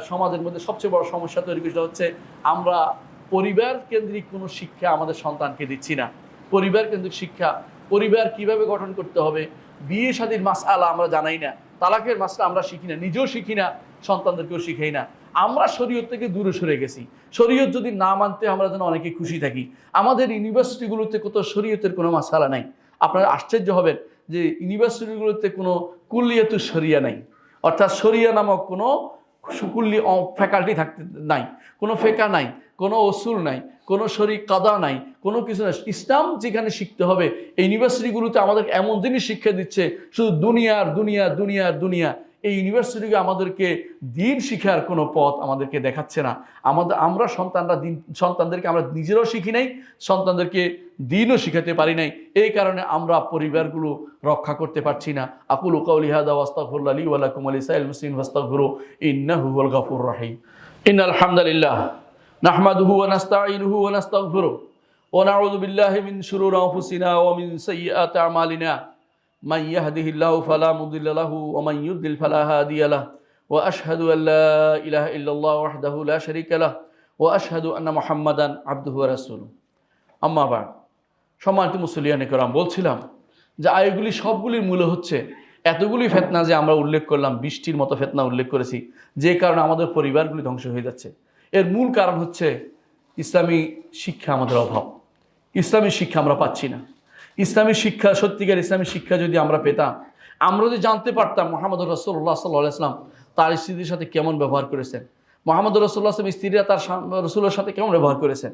সমাজের মধ্যে সবচেয়ে বড় সমস্যা তৈরি করেছে, হচ্ছে আমরা পরিবার কেন্দ্রিক কোনো শিক্ষা আমাদের সন্তানকে দিচ্ছি না। পরিবার কেন্দ্রিক শিক্ষা, পরিবার কিভাবে গঠন করতে হবে, বিয়ে শাদীর মাসআলা আমরা জানাই না, তালাকের মাসলা আমরা শিখি না, নিজেও শিখি না, সন্তানদেরকেও শিখাই না। আমরা শরীয়ত থেকে দূরে সরে গেছি। শরীয়ত যদি না মানতে আমরা যেন অনেকে খুশি থাকি। আমাদের ইউনিভার্সিটিগুলোতে কত শরীয়তের কোনো মাসআলা নাই। আপনারা আশ্চর্য হবেন যে ইউনিভার্সিটিগুলোতে কোনো কুল্লিয়াতুশ শরিয়া নাই, অর্থাৎ শরিয়া নামক কোনো ফ্যাকাল্টি থাকতে নাই, কোনো ফেকা নাই, কোনো অসুল নাই, কোনো শরীক কাদা নাই, কোনো কিছু নাই। ইসলাম যেখানে শিখতে হবে, এই ইউনিভার্সিটিগুলোতে আমাদের এমন জিনিস শিক্ষা দিচ্ছে, শুধু দুনিয়ার দুনিয়া দুনিয়ার দুনিয়া। এই ইউনিভার্সিটিকে আমাদেরকে দিন শিখার কোনো পথ আমাদেরকে দেখাচ্ছে না। আমরা সন্তানদেরকে আমরা নিজেরাও শিখি নাই, সন্তানদেরকে দিনও শিখাতে পারি নাই। এই কারণে আমরা পরিবারগুলো রক্ষা করতে পারছি না। আকুলু কাউলি হাযা ওয়া আস্তাগফিরুল্লাহ লি ওয়া লাকুম ওয়া লিসাইরিল মুসলিমিন ফাস্তাগফিরু ইন্নাহু হুয়াল গাফুরুর রাহিম। ইন্নাল হামদালিল্লাহ নাহমাদুহু ওয়া নাস্তাঈনুহু ওয়া নাস্তাগফিরু ওয়া নাউযু বিল্লাহি মিন শুরুরি আনফুসিনা ওয়া মিন সাইয়্যাতি আমালিনা। মান ইয়াহদিহিল্লাহু ফালা মুদিল্লা লাহু ওয়া মান ইউদ্লিল ফালা হাদিয়া লাহু ওয়া আশহাদু আল লা ইলাহা ইল্লাল্লাহ ওয়াহদাহু লা শারীকা লাহু ওয়া আশহাদু আন্না মুহাম্মাদান আবদুহু ওয়া রাসূলুহু। আম্মা বা'দ। সম্মানিত মুসলিয়ানে কেরাম, বলছিলাম যে আয়গুলি সবগুলির মূল হচ্ছে এতগুলি ফিতনা যে আমরা উল্লেখ করলাম, 20টির মতো ফিতনা উল্লেখ করেছি, যে কারণে আমাদের পরিবারগুলি ধ্বংস হয়ে যাচ্ছে। এর মূল কারণ হচ্ছে ইসলামী শিক্ষা আমাদের অভাব। ইসলামী শিক্ষা আমরা পাচ্ছি না। ইসলামী শিক্ষা, সত্যিকার ইসলামী শিক্ষা যদি আমরা পেতাম, আমরা যদি জানতে পারতাম মোহাম্মদ রাসূলুল্লাহ সাল্লাল্লাহু আলাইহি ওয়াসাল্লাম তার স্ত্রীদের সাথে কেমন ব্যবহার করেছেন, মোহাম্মদ রাসূলুল্লাহ সাল্লাল্লাহু আলাইহি ওয়াসাল্লাম স্ত্রীরা তার রসুলের সাথে কেমন ব্যবহার করেছেন,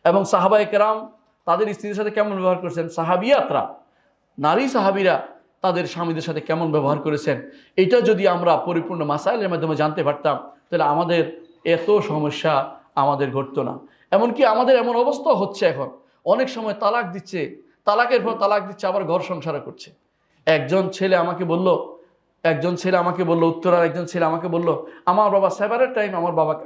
এবং সাহাবায়ে কেরাম তাদের স্ত্রীদের সাথে কেমন ব্যবহার করেছেন, সাহাবিয়াতরা নারী সাহাবীরা তাদের স্বামীদের সাথে কেমন ব্যবহার করেছেন, এটা যদি আমরা পরিপূর্ণ মাসাইলের মাধ্যমে জানতে পারতাম, তাহলে আমাদের এত সমস্যা আমাদের ঘটতো না। এমনকি আমাদের এমন অবস্থা হচ্ছে এখন, অনেক সময় তালাক দিচ্ছে, তালাকের পর তালাক দিচ্ছে, আবার ঘর সংসার করছে। একজন ছেলে আমাকে বলল, উত্তরার একজন ছেলে আমাকে বলল, আমার বাবা সেভারেট টাইম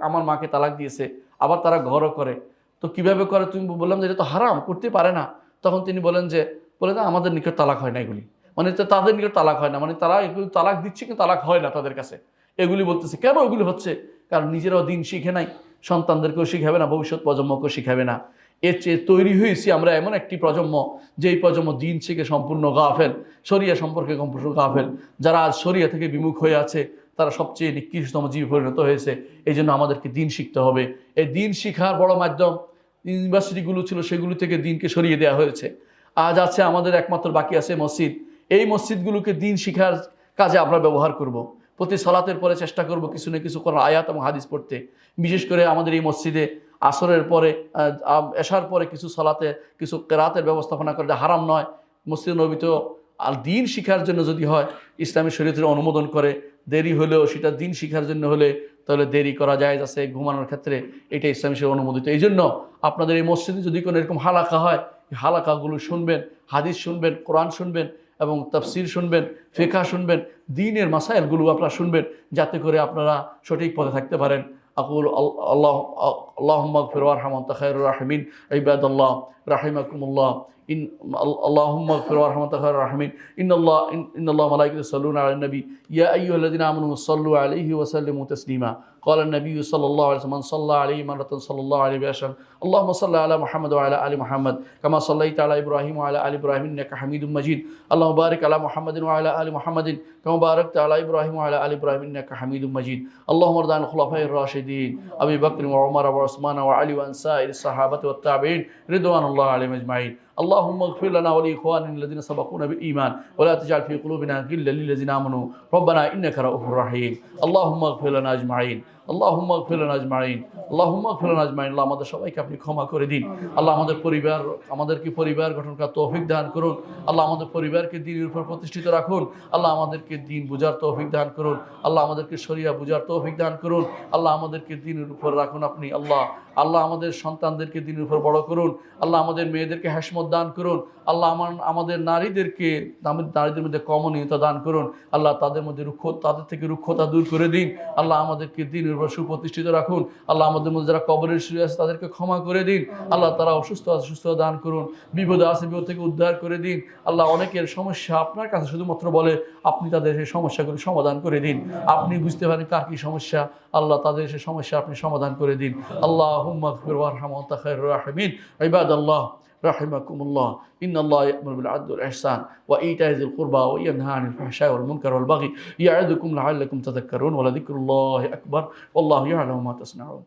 আমার মাকে তালাক দিয়েছে, আবার তারা ঘরও করে। তো কিভাবে করে তুমি? বললাম যে এটা তো হারাম, করতে পারে না। তখন তিনি বলে আমাদের নিকট তালাক হয় না এগুলি, মানে তাদের নিকট তালাক হয় না, মানে তারা এগুলি তালাক দিচ্ছে কিন্তু তালাক হয় না তাদের কাছে। এগুলি বলতেছে কেন এগুলি হচ্ছে? কারণ নিজেরাও দিন শিখে নাই, সন্তানদেরকেও শিখাবে না, ভবিষ্যৎ প্রজন্মকেও শিখাবে না। এর চেয়ে তৈরি হয়েছি আমরা এমন একটি প্রজন্ম, যেই প্রজন্ম দিন শিখে সম্পূর্ণ গাফেল, শরিয়া সম্পর্কে সম্পূর্ণ গাফেল। যারা আজ শরিয়া থেকে বিমুখ হয়ে আছে, তারা সবচেয়ে নিকৃষ্টতম জীবে পরিণত হয়েছে। এই জন্য আমাদেরকে দিন শিখতে হবে। এই দিন শিখার বড় মাধ্যম ইউনিভার্সিটিগুলো ছিল, সেগুলো থেকে দিনকে সরিয়ে দেওয়া হয়েছে। আজ আছে আমাদের একমাত্র বাকি আছে মসজিদ। এই মসজিদগুলোকে দিন শিখার কাজে আমরা ব্যবহার করব। প্রতি সালাতের পরে চেষ্টা করব কিছু না কিছু কোরআন আয়াত এবং হাদিস পড়তে। বিশেষ করে আমাদের এই মসজিদে আসরের পরে, এশার পরে কিছু সালাতে কিছু কেরাতের ব্যবস্থাপনা করে, হারাম নয়। মসজিদ নবীতে আর দিন শিখার জন্য যদি হয়, ইসলামী শরীয়তের অনুমোদন করে, দেরি হলেও সেটা দিন শিখার জন্য হলে তাহলে দেরি করা যায় আছে ঘুমানোর ক্ষেত্রে, এটা ইসলামী শরীয়ত অনুমোদিত। এই জন্য আপনাদের এই মসজিদে যদি কোনো এরকম হালাকা হয়, হালাকাগুলো শুনবেন, হাদিস শুনবেন, কোরআন শুনবেন এবং তাফসির শুনবেন, ফিকহ শুনবেন, দ্বীনের মাসাইলগুলো আপনারা শুনবেন, যাতে করে আপনারা সঠিক পথে থাকতে পারেন। আকুল আল্লাহুম্মা গফির ওয়ারহাম আনতা খায়রুর রাহিমিন ইবাদাল্লাহ রাহিমাকুমুল্লাহ ইন আল্লাহুম্মা গফির ওয়ারহাম আনতা খায়রুর রাহিমিন ইন্নাল্লাহ মালাইকাতাহু ইউসাল্লুনা আলান নবী ইয়া আইয়ুহাল্লাযীনা আমানু সাল্লু আলাইহি ওয়া সাল্লিমু তাসলিমা قال النبي صلى الله عليه وسلم من صلى عليه مرة صلى الله عليه وسلم اللهم صل على محمد وعلى آل محمد كما صليت على إبراهيم وعلى آل إبراهيم إنك حميد مجيد اللهم بارك على محمد وعلى آل محمد كما باركت على إبراهيم وعلى آل إبراهيم إنك حميد مجيد اللهم ارض عن الخلفاء الراشدين أبي بكر وعمر وعثمان وعلي وعن سائر الصحابة والتابعين رضوان الله عليهم أجمعين اللهم اغفر لنا ولإخواننا الذين سبقونا بالإيمان ولا تجعل في قلوبنا غلا للذين آمنوا ربنا إنك رؤوف رحيم اللهم اغفر لنا أجمعين اللهم اغفر لنا أجمعين اللهم اغفر لنا أجمعين আল্লাহ আমাদের সবাইকে আপনি ক্ষমা করে দিন। আল্লাহ আমাদেরকে পরিবার গঠন করার তৌফিক দান করুন। আল্লাহ আমাদের পরিবারকে দ্বীনের উপর প্রতিষ্ঠিত রাখুন। আল্লাহ আমাদেরকে দ্বীন বুঝার তৌফিক দান করুন। আল্লাহ আমাদেরকে শরিয়া বুঝার তৌফিক দান করুন। আল্লাহ আমাদেরকে দ্বীনের উপর রাখুন আপনি। আল্লাহ আমাদের সন্তানদেরকে দ্বীনের উপর বড় করুন। আল্লাহ আমাদের মেয়েদেরকে হাসমত দান করুন। আল্লাহ আমাদের নারীদের মধ্যে কমনীয়তা দান করুন। আল্লাহ তাদের থেকে রুক্ষতা দূর করে দিন। আল্লাহ আমাদেরকে দ্বীনের উপর সুপ্রতিষ্ঠিত রাখুন। আল্লাহ আমাদের মধ্যে যারা কবরের শুয়ে আছে তাদেরকে ক্ষমা করে দিন। আল্লাহ তারা অসুস্থ আছে সুস্থ দান করুন। বিপদে আছে বিপদ থেকে উদ্ধার করে দিন। আল্লাহ অনেকের সমস্যা আপনার কাছে শুধুমাত্র বলে, আপনি তাদের সেই সমস্যাগুলি সমাধান করে দিন। আপনি বুঝতে পারেন কার কি সমস্যা, আল্লাহ তাদের সেই সমস্যা আপনি সমাধান করে দিন। আল্লাহুম্মা গফির ওয়ারহাম ওয়া আনতা খায়রুর রাহিমিন ইবাদাল্লাহ রাহিমাকুমুল্লাহ ইন্নাল্লাহা ইয়া'মুরু বিল আদলি ওয়াল ইহসান ওয়া ইতা'i যিল কুরবা ওয়া ইয়ানহা আনিল ফাহশা'i ওয়াল মুনকারি ওয়াল বাগই ইয়া'iদুকুম লা'আল্লাকুম তাযাক্কারুন ওয়া লাযিকরুল্লাহি আকবার ওয়াল্লাহু ইয়া'লামু মা তাসনাউন।